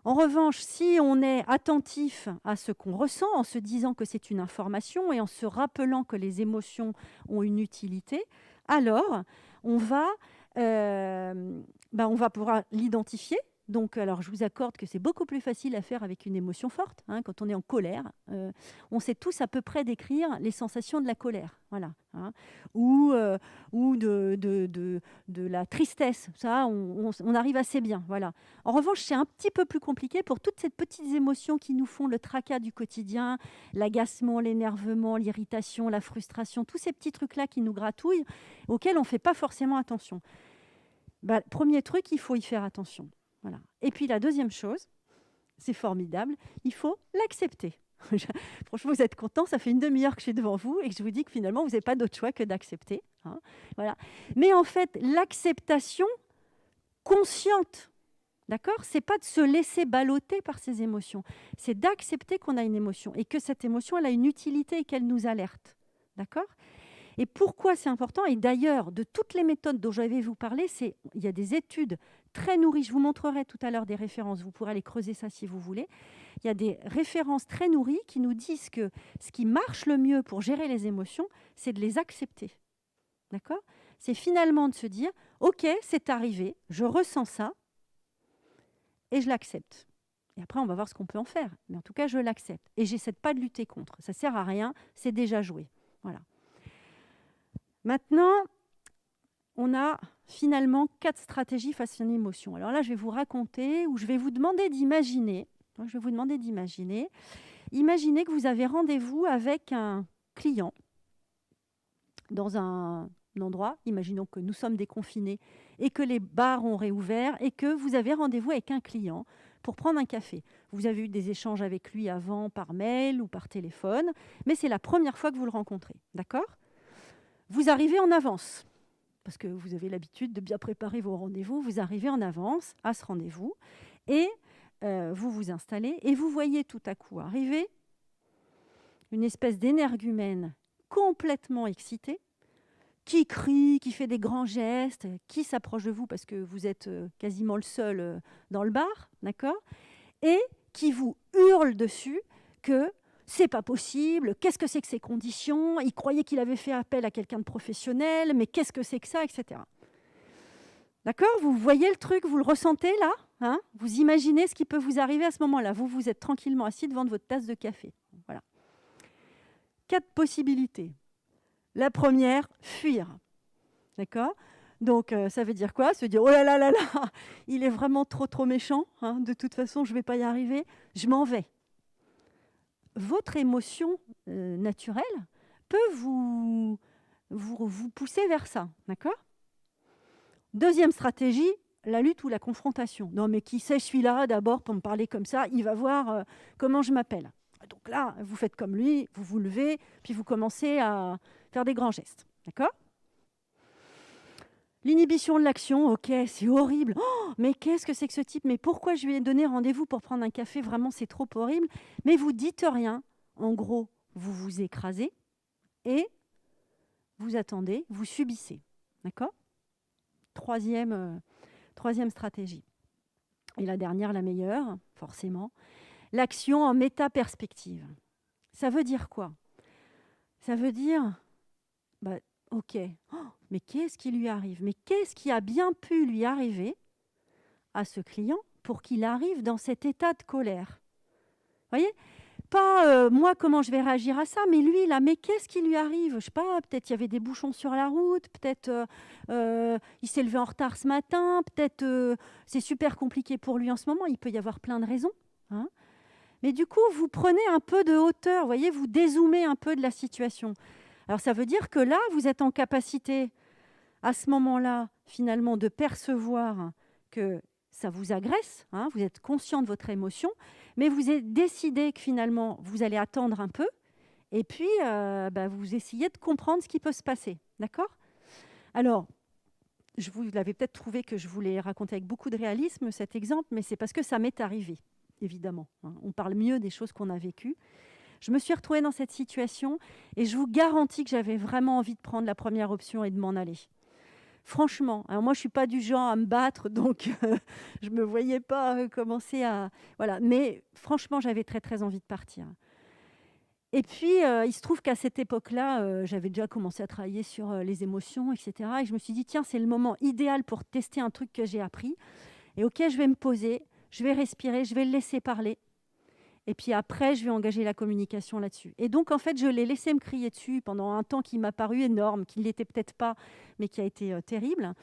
En revanche, si on est attentif à ce qu'on ressent, en se disant que c'est une information et en se rappelant que les émotions ont une utilité, alors on va pouvoir l'identifier. Donc, alors, je vous accorde que c'est beaucoup plus facile à faire avec une émotion forte. Hein, quand on est en colère, on sait tous à peu près décrire les sensations de la colère, voilà, hein, ou de la tristesse. Ça, on arrive assez bien, voilà. En revanche, c'est un petit peu plus compliqué pour toutes ces petites émotions qui nous font le tracas du quotidien, l'agacement, l'énervement, l'irritation, la frustration, tous ces petits trucs-là qui nous gratouillent, auxquels on ne fait pas forcément attention. Bah, premier truc, il faut y faire attention. Voilà. Et puis la deuxième chose, c'est formidable, il faut l'accepter. Franchement, vous êtes contents, ça fait une demi-heure que je suis devant vous et que je vous dis que finalement, vous n'avez pas d'autre choix que d'accepter. Hein. Voilà. Mais en fait, l'acceptation consciente, d'accord, c'est pas de se laisser balloter par ces émotions, c'est d'accepter qu'on a une émotion et que cette émotion, elle a une utilité et qu'elle nous alerte. D'accord ? Et pourquoi c'est important? Et d'ailleurs, de toutes les méthodes dont je vais vous parler, il y a des études très nourries. Je vous montrerai tout à l'heure des références. Vous pourrez aller creuser ça si vous voulez. Il y a des références très nourries qui nous disent que ce qui marche le mieux pour gérer les émotions, c'est de les accepter. D'accord? C'est finalement de se dire, OK, c'est arrivé, je ressens ça et je l'accepte. Et après, on va voir ce qu'on peut en faire. Mais en tout cas, je l'accepte. Et j'essaie pas de lutter contre. Ça ne sert à rien, c'est déjà joué. Voilà. Maintenant, on a finalement 4 stratégies face à une émotion. Alors là, je vais vous raconter ou je vais vous demander d'imaginer. Imaginez que vous avez rendez-vous avec un client dans un endroit. Imaginons que nous sommes déconfinés et que les bars ont réouvert et que vous avez rendez-vous avec un client pour prendre un café. Vous avez eu des échanges avec lui avant par mail ou par téléphone, mais c'est la première fois que vous le rencontrez. D'accord ? Vous arrivez en avance, parce que vous avez l'habitude de bien préparer vos rendez-vous. Vous arrivez en avance à ce rendez-vous et vous vous installez et vous voyez tout à coup arriver une espèce d'énergumène complètement excitée, qui crie, qui fait des grands gestes, qui s'approche de vous parce que vous êtes quasiment le seul dans le bar, d'accord ? Et qui vous hurle dessus que c'est pas possible, qu'est-ce que c'est que ces conditions ? Il croyait qu'il avait fait appel à quelqu'un de professionnel, mais qu'est-ce que c'est que ça, etc. D'accord ? Vous voyez le truc, vous le ressentez là, hein ? Vous imaginez ce qui peut vous arriver à ce moment-là. Vous êtes tranquillement assis devant votre tasse de café. Voilà. 4 possibilités. La première, fuir. D'accord ? Donc, ça veut dire quoi ? Se dire, oh là là là là, il est vraiment trop méchant, hein ? De toute façon, je ne vais pas y arriver, je m'en vais. Votre émotion naturelle peut vous pousser vers ça, d'accord ? Deuxième stratégie, la lutte ou la confrontation. Non, mais qui c'est celui-là d'abord pour me parler comme ça ? Il va voir comment je m'appelle. Donc là, vous faites comme lui, vous vous levez, puis vous commencez à faire des grands gestes, d'accord ? L'inhibition de l'action, ok, c'est horrible. Oh, mais qu'est-ce que c'est que ce type ? Mais pourquoi je lui ai donné rendez-vous pour prendre un café ? Vraiment, c'est trop horrible. Mais vous dites rien. En gros, vous vous écrasez et vous attendez, vous subissez. D'accord ? Troisième stratégie. Et la dernière, la meilleure, forcément, l'action en méta-perspective. Ça veut dire quoi ? Ça veut dire, ok, mais qu'est-ce qui lui arrive ? Mais qu'est-ce qui a bien pu lui arriver à ce client pour qu'il arrive dans cet état de colère ? Vous voyez ? Pas moi, comment je vais réagir à ça, mais lui, là, mais qu'est-ce qui lui arrive ? Je ne sais pas, peut-être il y avait des bouchons sur la route, peut-être il s'est levé en retard ce matin, peut-être c'est super compliqué pour lui en ce moment, il peut y avoir plein de raisons. Hein. Mais du coup, vous prenez un peu de hauteur, vous voyez, vous dézoomez un peu de la situation. Alors ça veut dire que là, vous êtes en capacité, à ce moment-là, finalement, de percevoir que ça vous agresse, hein, vous êtes conscient de votre émotion, mais vous avez décidé que finalement, vous allez attendre un peu, et puis vous essayez de comprendre ce qui peut se passer. D'accord ? Alors, vous l'avez peut-être trouvé que je voulais raconter avec beaucoup de réalisme cet exemple, mais c'est parce que ça m'est arrivé, évidemment. Hein. On parle mieux des choses qu'on a vécues. Je me suis retrouvée dans cette situation, et je vous garantis que j'avais vraiment envie de prendre la première option et de m'en aller. Franchement, alors moi je suis pas du genre à me battre, donc je me voyais pas commencer à voilà. Mais franchement, j'avais très très envie de partir. Et puis il se trouve qu'à cette époque-là, j'avais déjà commencé à travailler sur les émotions, etc. Et je me suis dit tiens, c'est le moment idéal pour tester un truc que j'ai appris. Et ok, je vais me poser, je vais respirer, je vais le laisser parler. Et puis après, je vais engager la communication là-dessus. Et donc, en fait, je l'ai laissé me crier dessus pendant un temps qui m'a paru énorme, qui ne l'était peut-être pas, mais qui a été terrible.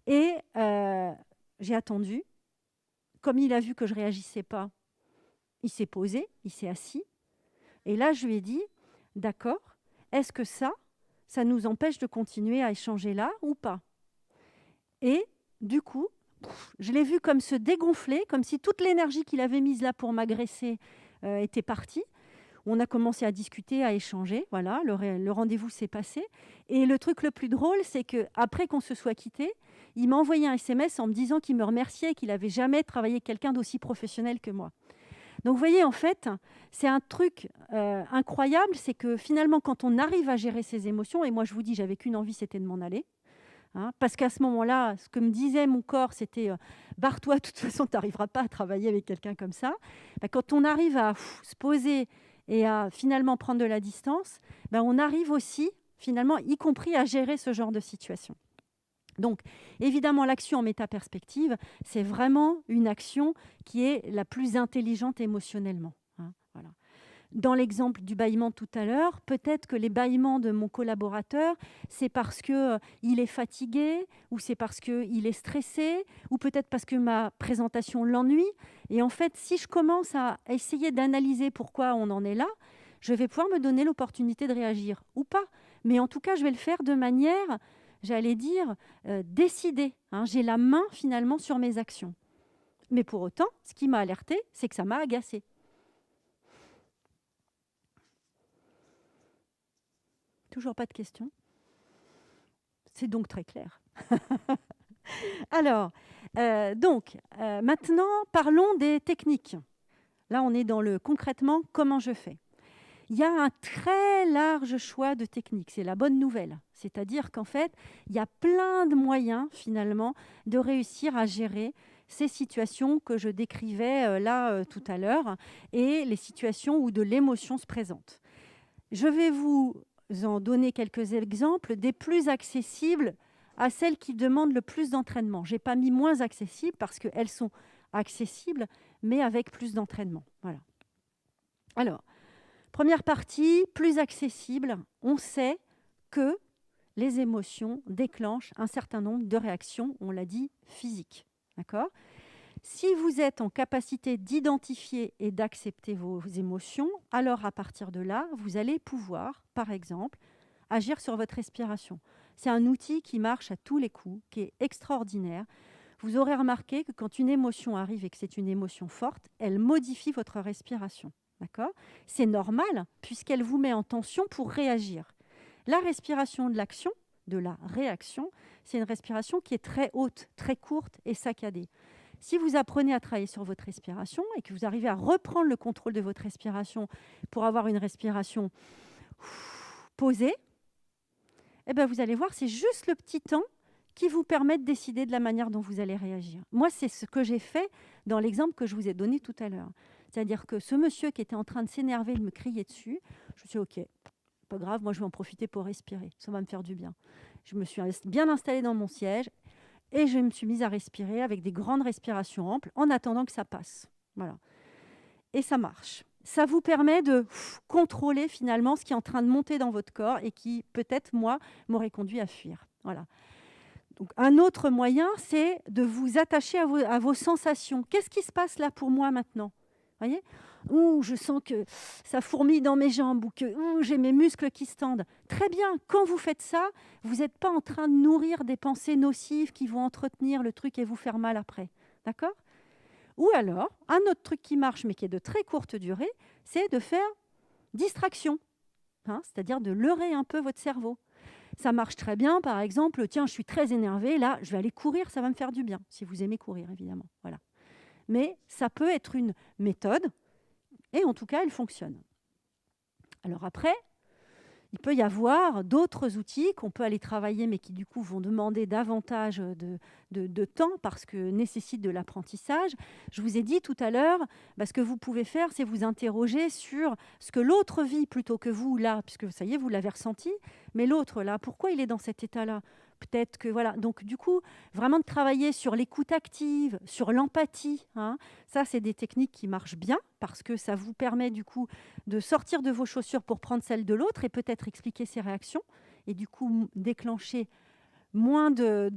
Et j'ai attendu. Comme il a vu que je ne réagissais pas, il s'est posé, il s'est assis. Et là, je lui ai dit, d'accord, est-ce que ça nous empêche de continuer à échanger là ou pas ? Et du coup, je l'ai vu comme se dégonfler, comme si toute l'énergie qu'il avait mise là pour m'agresser était partie. On a commencé à discuter, à échanger. Voilà, le rendez-vous s'est passé. Et le truc le plus drôle, c'est qu'après qu'on se soit quitté, il m'a envoyé un SMS en me disant qu'il me remerciait, qu'il n'avait jamais travaillé avec quelqu'un d'aussi professionnel que moi. Donc, vous voyez, en fait, c'est un truc incroyable, c'est que finalement, quand on arrive à gérer ses émotions, et moi, je vous dis, j'avais qu'une envie, c'était de m'en aller. Hein, parce qu'à ce moment-là, ce que me disait mon corps, c'était barre-toi, de toute façon, tu n'arriveras pas à travailler avec quelqu'un comme ça. Quand on arrive à se poser et à finalement prendre de la distance, on arrive aussi, finalement, y compris à gérer ce genre de situation. Donc, évidemment, l'action en métaperspective, c'est vraiment une action qui est la plus intelligente émotionnellement. Hein, voilà. Dans l'exemple du bâillement tout à l'heure, peut-être que les bâillements de mon collaborateur, c'est parce qu'il est fatigué, ou c'est parce qu'il est stressé, ou peut-être parce que ma présentation l'ennuie. Et en fait, si je commence à essayer d'analyser pourquoi on en est là, je vais pouvoir me donner l'opportunité de réagir, ou pas. Mais en tout cas, je vais le faire de manière, j'allais dire, décidée. Hein. J'ai la main, finalement, sur mes actions. Mais pour autant, ce qui m'a alertée, c'est que ça m'a agacée. Toujours pas de questions. C'est donc très clair. Alors, maintenant, parlons des techniques. Là, on est dans le concrètement, comment je fais. Il y a un très large choix de techniques. C'est la bonne nouvelle. C'est-à-dire qu'en fait, il y a plein de moyens, finalement, de réussir à gérer ces situations que je décrivais tout à l'heure et les situations où de l'émotion se présente. Je vais vous en donner quelques exemples des plus accessibles à celles qui demandent le plus d'entraînement. Je n'ai pas mis moins accessibles parce qu'elles sont accessibles, mais avec plus d'entraînement. Voilà. Alors, première partie, plus accessible. On sait que les émotions déclenchent un certain nombre de réactions, on l'a dit, physiques. D'accord ? Si vous êtes en capacité d'identifier et d'accepter vos émotions, alors à partir de là, vous allez pouvoir, par exemple, agir sur votre respiration. C'est un outil qui marche à tous les coups, qui est extraordinaire. Vous aurez remarqué que quand une émotion arrive et que c'est une émotion forte, elle modifie votre respiration. D'accord ? C'est normal puisqu'elle vous met en tension pour réagir. La respiration de l'action, de la réaction, c'est une respiration qui est très haute, très courte et saccadée. Si vous apprenez à travailler sur votre respiration et que vous arrivez à reprendre le contrôle de votre respiration pour avoir une respiration posée, eh ben vous allez voir, c'est juste le petit temps qui vous permet de décider de la manière dont vous allez réagir. Moi, c'est ce que j'ai fait dans l'exemple que je vous ai donné tout à l'heure. C'est-à-dire que ce monsieur qui était en train de s'énerver, de me crier dessus, je me suis dit, OK, pas grave, moi je vais en profiter pour respirer, ça va me faire du bien. Je me suis bien installée dans mon siège et je me suis mise à respirer avec des grandes respirations amples en attendant que ça passe. Voilà. Et ça marche. Ça vous permet de contrôler finalement ce qui est en train de monter dans votre corps et qui, peut-être, moi, m'aurait conduit à fuir. Voilà. Donc, un autre moyen, c'est de vous attacher à vos sensations. Qu'est-ce qui se passe là pour moi maintenant ? Vous voyez ? Ouh, je sens que ça fourmille dans mes jambes ou que j'ai mes muscles qui se tendent. Très bien, quand vous faites ça, vous n'êtes pas en train de nourrir des pensées nocives qui vont entretenir le truc et vous faire mal après. D'accord ? Ou alors, un autre truc qui marche, mais qui est de très courte durée, c'est de faire distraction, c'est-à-dire de leurrer un peu votre cerveau. Ça marche très bien, par exemple, tiens, je suis très énervée, là, je vais aller courir, ça va me faire du bien, si vous aimez courir, évidemment. Voilà. Mais ça peut être une méthode, et en tout cas, elle fonctionne. Alors après, il peut y avoir d'autres outils qu'on peut aller travailler, mais qui du coup vont demander davantage de temps parce que nécessitent de l'apprentissage. Je vous ai dit tout à l'heure, ce que vous pouvez faire, c'est vous interroger sur ce que l'autre vit plutôt que vous là, puisque ça y est, vous l'avez ressenti, mais l'autre là, pourquoi il est dans cet état-là ? Peut-être que voilà. Donc du coup, vraiment de travailler sur l'écoute active, sur l'empathie. Ça, c'est des techniques qui marchent bien parce que ça vous permet du coup de sortir de vos chaussures pour prendre celles de l'autre et peut-être expliquer ses réactions et du coup déclencher moins de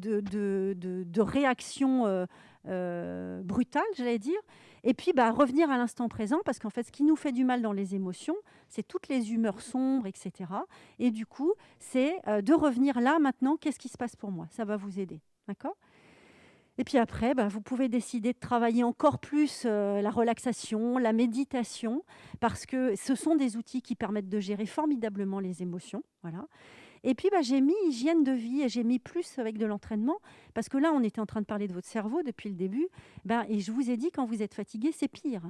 réactions brutales, j'allais dire. Et puis, revenir à l'instant présent, parce qu'en fait, ce qui nous fait du mal dans les émotions, c'est toutes les humeurs sombres, etc. Et du coup, c'est de revenir là, maintenant, qu'est-ce qui se passe pour moi ? Ça va vous aider, d'accord ? Et puis après, vous pouvez décider de travailler encore plus la relaxation, la méditation, parce que ce sont des outils qui permettent de gérer formidablement les émotions. Voilà. Et puis, j'ai mis hygiène de vie et j'ai mis plus avec de l'entraînement, parce que là, on était en train de parler de votre cerveau depuis le début, et je vous ai dit, quand vous êtes fatigué, c'est pire.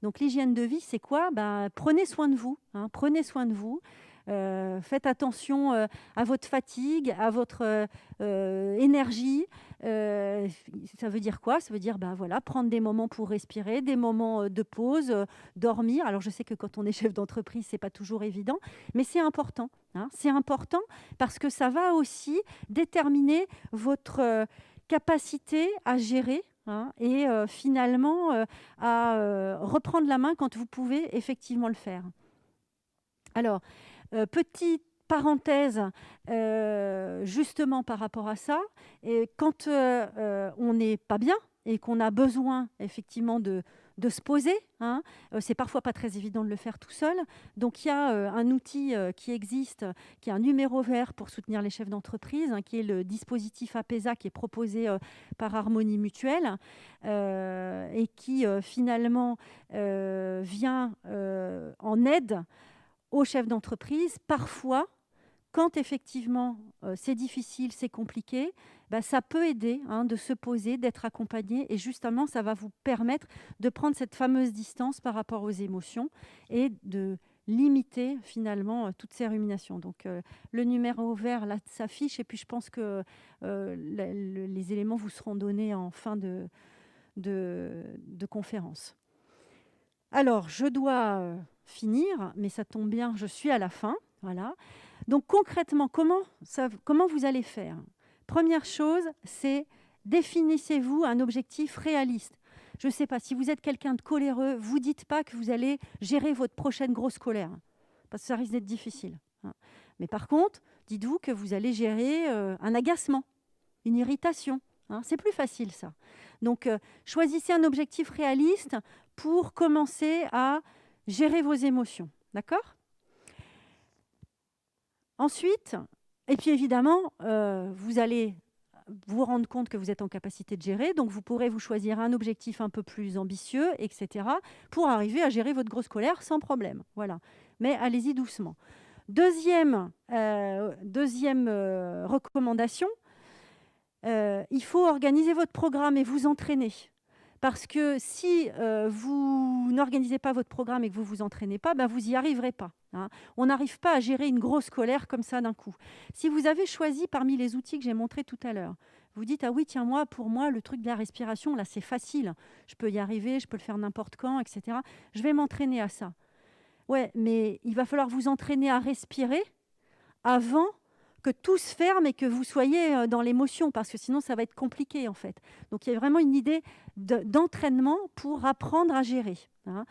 Donc, l'hygiène de vie, c'est quoi ? Prenez soin de vous. Prenez soin de vous. Faites attention à votre fatigue, à votre énergie. Ça veut dire quoi ? Ça veut dire prendre des moments pour respirer, des moments de pause, dormir. Alors je sais que quand on est chef d'entreprise, c'est pas toujours évident, mais c'est important. C'est important parce que ça va aussi déterminer votre capacité à gérer. Et finalement à reprendre la main quand vous pouvez effectivement le faire. Alors, petite parenthèse, justement par rapport à ça, et quand on n'est pas bien et qu'on a besoin effectivement de se poser, c'est parfois pas très évident de le faire tout seul. Donc il y a un outil qui existe, qui est un numéro vert pour soutenir les chefs d'entreprise, qui est le dispositif APESA qui est proposé par Harmonie Mutuelle et qui finalement vient en aide aux chefs d'entreprise. Parfois, quand effectivement c'est difficile, c'est compliqué, ça peut aider de se poser, d'être accompagné et justement ça va vous permettre de prendre cette fameuse distance par rapport aux émotions et de limiter finalement toutes ces ruminations. Donc le numéro vert là s'affiche et puis je pense que les éléments vous seront donnés en fin de conférence. Alors, je dois finir, mais ça tombe bien, je suis à la fin. Voilà. Donc, concrètement, comment vous allez faire ? Première chose, c'est définissez-vous un objectif réaliste. Je ne sais pas, si vous êtes quelqu'un de coléreux, vous ne dites pas que vous allez gérer votre prochaine grosse colère, parce que ça risque d'être difficile. Mais par contre, dites-vous que vous allez gérer un agacement, une irritation. C'est plus facile, ça. Donc, choisissez un objectif réaliste pour commencer à gérer vos émotions. D'accord ? Ensuite, et puis évidemment, vous allez vous rendre compte que vous êtes en capacité de gérer, donc vous pourrez vous choisir un objectif un peu plus ambitieux, etc., pour arriver à gérer votre grosse colère sans problème. Voilà. Mais allez-y doucement. Deuxième recommandation, il faut organiser votre programme et vous entraîner. Parce que si vous n'organisez pas votre programme et que vous ne vous entraînez pas, ben vous n'y arriverez pas. Hein. On n'arrive pas à gérer une grosse colère comme ça d'un coup. Si vous avez choisi parmi les outils que j'ai montrés tout à l'heure, vous dites « Ah oui, tiens, pour moi, le truc de la respiration, là, c'est facile. Je peux y arriver, je peux le faire n'importe quand, etc. Je vais m'entraîner à ça. » Ouais, mais il va falloir vous entraîner à respirer avant que tout se ferme et que vous soyez dans l'émotion, parce que sinon, ça va être compliqué, en fait. Donc, il y a vraiment une idée d'entraînement pour apprendre à gérer. Hein.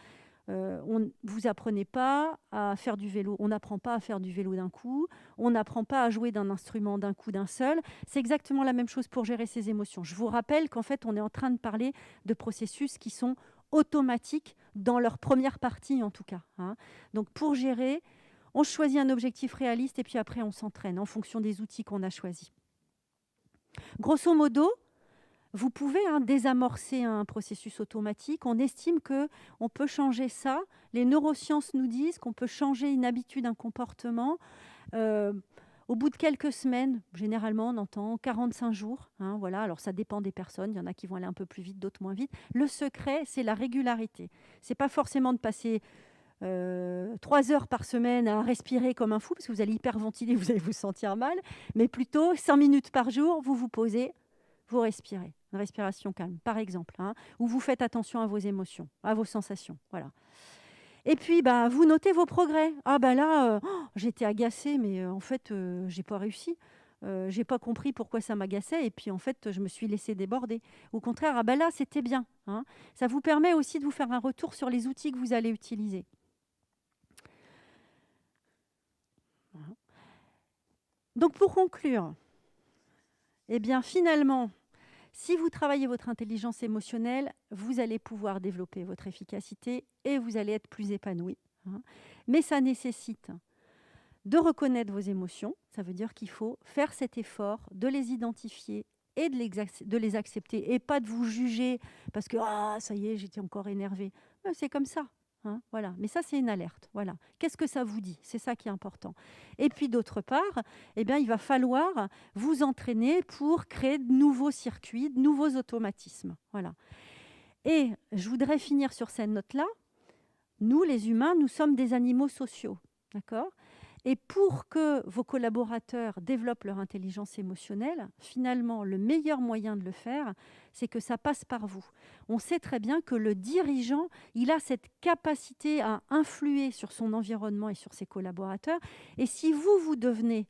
Vous apprenez pas à faire du vélo, on n'apprend pas à faire du vélo d'un coup, on n'apprend pas à jouer d'un instrument d'un coup, d'un seul. C'est exactement la même chose pour gérer ses émotions. Je vous rappelle qu'en fait, on est en train de parler de processus qui sont automatiques dans leur première partie, en tout cas. Hein. Donc, pour gérer, on choisit un objectif réaliste et puis après, on s'entraîne en fonction des outils qu'on a choisis. Grosso modo, vous pouvez désamorcer un processus automatique. On estime qu'on peut changer ça. Les neurosciences nous disent qu'on peut changer une habitude, un comportement. Au bout de quelques semaines, généralement, on entend 45 jours. Hein, voilà. Alors, ça dépend des personnes. Il y en a qui vont aller un peu plus vite, d'autres moins vite. Le secret, c'est la régularité. Ce n'est pas forcément de passer 3 heures par semaine à respirer comme un fou, parce que vous allez hyperventiler, vous allez vous sentir mal, mais plutôt 5 minutes par jour, vous vous posez, vous respirez. Une respiration calme, par exemple, hein, où vous faites attention à vos émotions, à vos sensations. Voilà. Et puis, vous notez vos progrès. Ah là, j'étais agacée, mais en fait, j'ai pas réussi. J'ai pas compris pourquoi ça m'agaçait et puis en fait je me suis laissée déborder. Au contraire, là c'était bien. Hein. Ça vous permet aussi de vous faire un retour sur les outils que vous allez utiliser. Donc pour conclure, eh bien finalement, si vous travaillez votre intelligence émotionnelle, vous allez pouvoir développer votre efficacité et vous allez être plus épanoui. Hein. Mais ça nécessite de reconnaître vos émotions. Ça veut dire qu'il faut faire cet effort de les identifier et de les accepter et pas de vous juger parce que ça y est, j'étais encore énervée. C'est comme ça. Hein, voilà. Mais ça, c'est une alerte. Voilà. Qu'est-ce que ça vous dit? C'est ça qui est important. Et puis, d'autre part, eh bien, il va falloir vous entraîner pour créer de nouveaux circuits, de nouveaux automatismes. Voilà. Et je voudrais finir sur cette note-là. Nous, les humains, nous sommes des animaux sociaux. D'accord ? Et pour que vos collaborateurs développent leur intelligence émotionnelle, finalement, le meilleur moyen de le faire, c'est que ça passe par vous. On sait très bien que le dirigeant, il a cette capacité à influer sur son environnement et sur ses collaborateurs. Et si vous devenez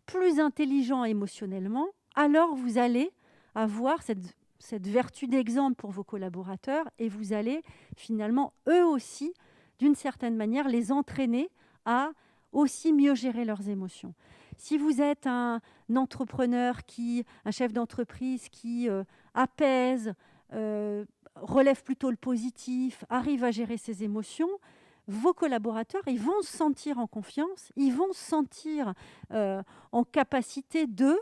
plus intelligent émotionnellement, alors vous allez avoir cette vertu d'exemple pour vos collaborateurs et vous allez finalement, eux aussi, d'une certaine manière, les entraîner à aussi mieux gérer leurs émotions. Si vous êtes un entrepreneur, un chef d'entreprise qui apaise, relève plutôt le positif, arrive à gérer ses émotions, vos collaborateurs, ils vont se sentir en confiance, ils vont se sentir en capacité de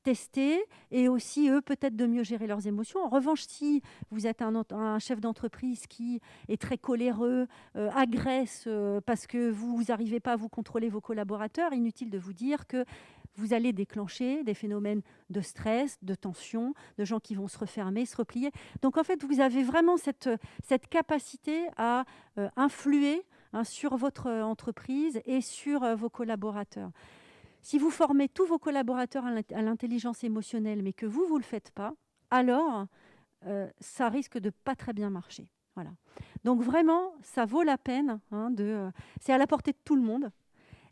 tester et aussi, eux, peut-être de mieux gérer leurs émotions. En revanche, si vous êtes un chef d'entreprise qui est très coléreux, agresse parce que vous n'arrivez pas à vous contrôler vos collaborateurs, inutile de vous dire que vous allez déclencher des phénomènes de stress, de tension, de gens qui vont se refermer, se replier. Donc, en fait, vous avez vraiment cette capacité à influer sur votre entreprise et sur vos collaborateurs. Si vous formez tous vos collaborateurs à l'intelligence émotionnelle, mais que vous ne le faites pas, alors ça risque de pas très bien marcher. Voilà. Donc vraiment, ça vaut la peine. C'est à la portée de tout le monde.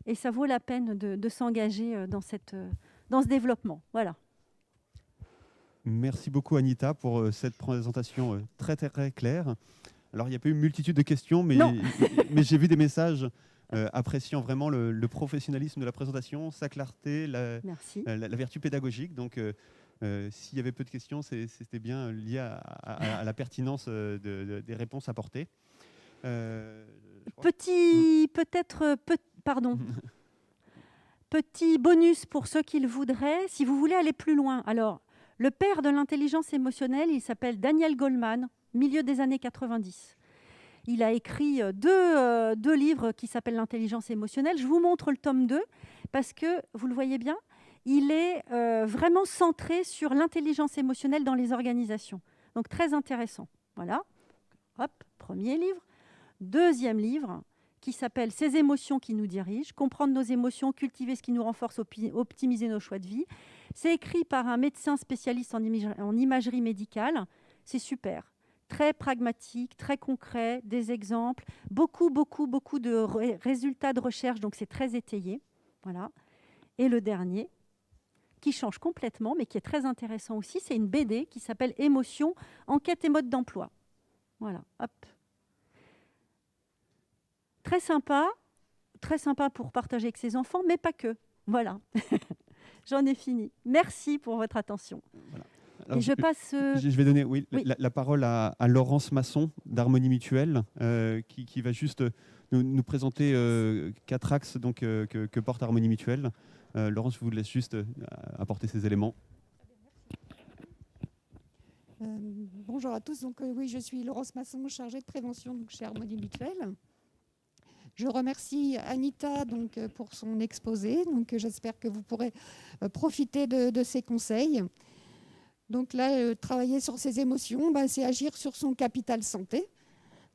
Et ça vaut la peine de s'engager dans ce développement. Voilà. Merci beaucoup Anita pour cette présentation très très claire. Alors il n'y a pas eu une multitude de questions, mais j'ai vu des messages appréciant vraiment le professionnalisme de la présentation, sa clarté, la vertu pédagogique. Donc s'il y avait peu de questions, c'était bien lié à la pertinence des réponses apportées. Pardon. Petit bonus pour ceux qui le voudraient, si vous voulez aller plus loin. Alors, le père de l'intelligence émotionnelle, il s'appelle Daniel Goleman, milieu des années 90. Il a écrit deux livres qui s'appellent l'intelligence émotionnelle. Je vous montre le tome 2 parce que, vous le voyez bien, il est vraiment centré sur l'intelligence émotionnelle dans les organisations. Donc, très intéressant. Voilà. Hop, premier livre. Deuxième livre qui s'appelle « Ces émotions qui nous dirigent », comprendre nos émotions, cultiver ce qui nous renforce, optimiser nos choix de vie. C'est écrit par un médecin spécialiste en imagerie médicale. C'est super. Très pragmatique, très concret, des exemples, beaucoup de résultats de recherche, donc c'est très étayé. Voilà. Et le dernier, qui change complètement, mais qui est très intéressant aussi, c'est une BD qui s'appelle « Émotions, enquête et mode d'emploi ». Voilà, hop. Très sympa pour partager avec ses enfants, mais pas que. Voilà, j'en ai fini. Merci pour votre attention. Voilà. Alors, et je passe... Je vais donner la parole à Laurence Masson d'Harmonie Mutuelle, qui va juste nous présenter 4 axes donc, que porte Harmonie Mutuelle. Laurence, je vous laisse juste apporter ces éléments. Bonjour à tous. Donc, oui, je suis Laurence Masson, chargée de prévention donc, chez Harmonie Mutuelle. Je remercie Anita donc, pour son exposé. Donc, j'espère que vous pourrez profiter de ses conseils. Donc là, travailler sur ses émotions, c'est agir sur son capital santé.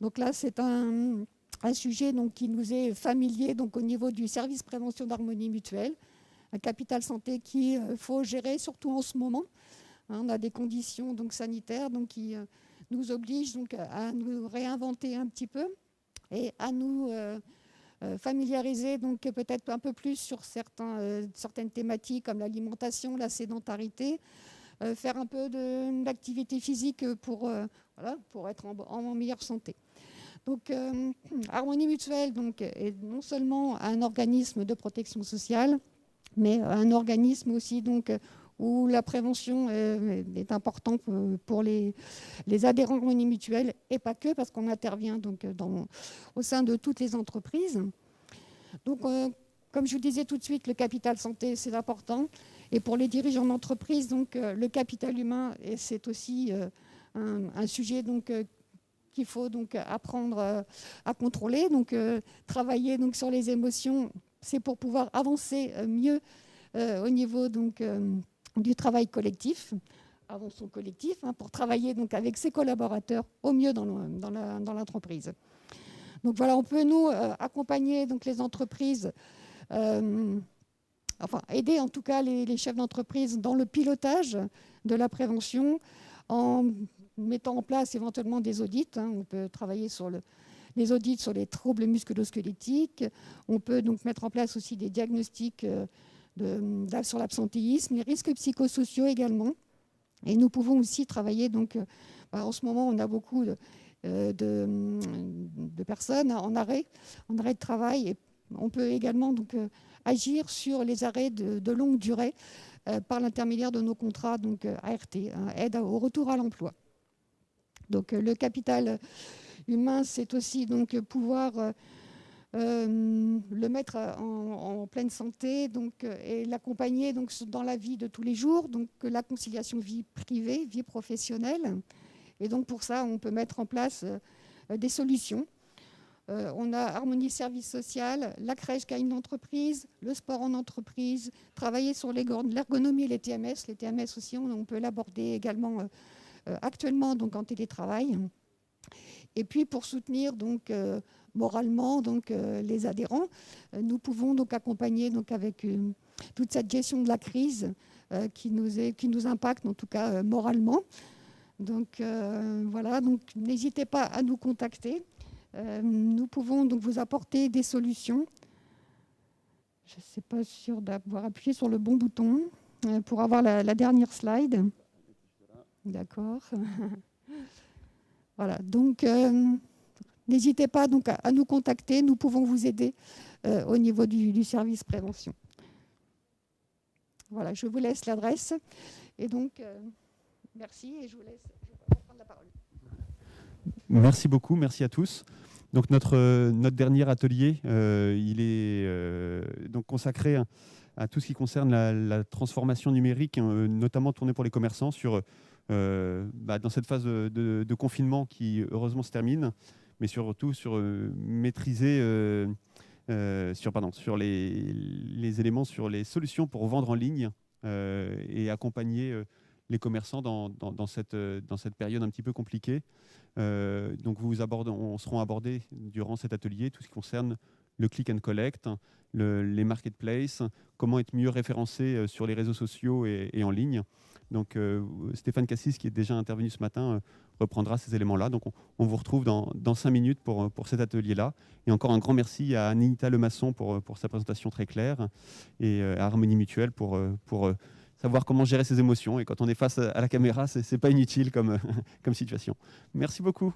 Donc là, c'est un sujet donc, qui nous est familier donc, au niveau du service prévention d'Harmonie Mutuelle. Un capital santé qu'il faut gérer, surtout en ce moment. On a des conditions donc, sanitaires donc, qui nous obligent donc, à nous réinventer un petit peu et à nous familiariser donc, peut-être un peu plus sur certaines thématiques comme l'alimentation, la sédentarité, faire un peu d'activité physique pour être en meilleure santé. Donc, Harmonie Mutuelle donc, est non seulement un organisme de protection sociale, mais un organisme aussi donc, où la prévention est importante pour les adhérents Harmonie Mutuelle, et pas que, parce qu'on intervient donc, au sein de toutes les entreprises. Donc, comme je vous disais tout de suite, le capital santé, c'est important. Et pour les dirigeants d'entreprise, donc, le capital humain, c'est aussi un sujet donc, qu'il faut donc, apprendre à contrôler. Donc, travailler donc, sur les émotions, c'est pour pouvoir avancer mieux au niveau donc, du travail collectif, avançons collectif, pour travailler donc, avec ses collaborateurs au mieux dans l'entreprise. Donc voilà, on peut nous accompagner donc, les entreprises, aider en tout cas les chefs d'entreprise dans le pilotage de la prévention en mettant en place éventuellement des audits. On peut travailler sur les audits sur les troubles musculo-squelettiques. On peut donc mettre en place aussi des diagnostics sur l'absentéisme, les risques psychosociaux également. Et nous pouvons aussi travailler, donc, en ce moment, on a beaucoup de personnes en arrêt de travail. Et on peut également donc, agir sur les arrêts de longue durée par l'intermédiaire de nos contrats donc, ART, aide au retour à l'emploi. Donc, le capital humain, c'est aussi donc, pouvoir le mettre en pleine santé donc, et l'accompagner donc, dans la vie de tous les jours, donc la conciliation vie privée, vie professionnelle. Et donc pour ça, on peut mettre en place des solutions. On a Harmonie Service Social, la crèche qu'a une entreprise, le sport en entreprise, travailler sur l'ergonomie et les TMS. Les TMS aussi, on peut l'aborder également actuellement donc, en télétravail. Et puis pour soutenir donc, moralement donc, les adhérents, nous pouvons donc, accompagner donc, avec toute cette gestion de la crise qui nous impacte en tout cas moralement. Donc voilà, donc n'hésitez pas à nous contacter. Nous pouvons donc vous apporter des solutions. Je ne suis pas sûre d'avoir appuyé sur le bon bouton pour avoir la dernière slide. D'accord. Voilà, donc n'hésitez pas donc, à nous contacter. Nous pouvons vous aider au niveau du service prévention. Voilà, je vous laisse l'adresse. Et donc, merci et je vous laisse prendre la parole. Merci beaucoup, merci à tous. Donc notre dernier atelier, il est donc consacré à tout ce qui concerne la transformation numérique, notamment tournée pour les commerçants dans cette phase de confinement qui heureusement se termine, mais surtout sur maîtriser sur les éléments, sur les solutions pour vendre en ligne et accompagner les commerçants dans cette période un petit peu compliquée. Donc seront abordés durant cet atelier tout ce qui concerne le click and collect, les marketplaces, comment être mieux référencé sur les réseaux sociaux et en ligne. Donc Stéphane Cassis, qui est déjà intervenu ce matin, reprendra ces éléments-là. Donc on vous retrouve dans 5 minutes pour cet atelier-là. Et encore un grand merci à Anita Lemasson pour sa présentation très claire et à Harmonie Mutuelle pour savoir comment gérer ses émotions. Et quand on est face à la caméra, ce n'est pas inutile comme situation. Merci beaucoup.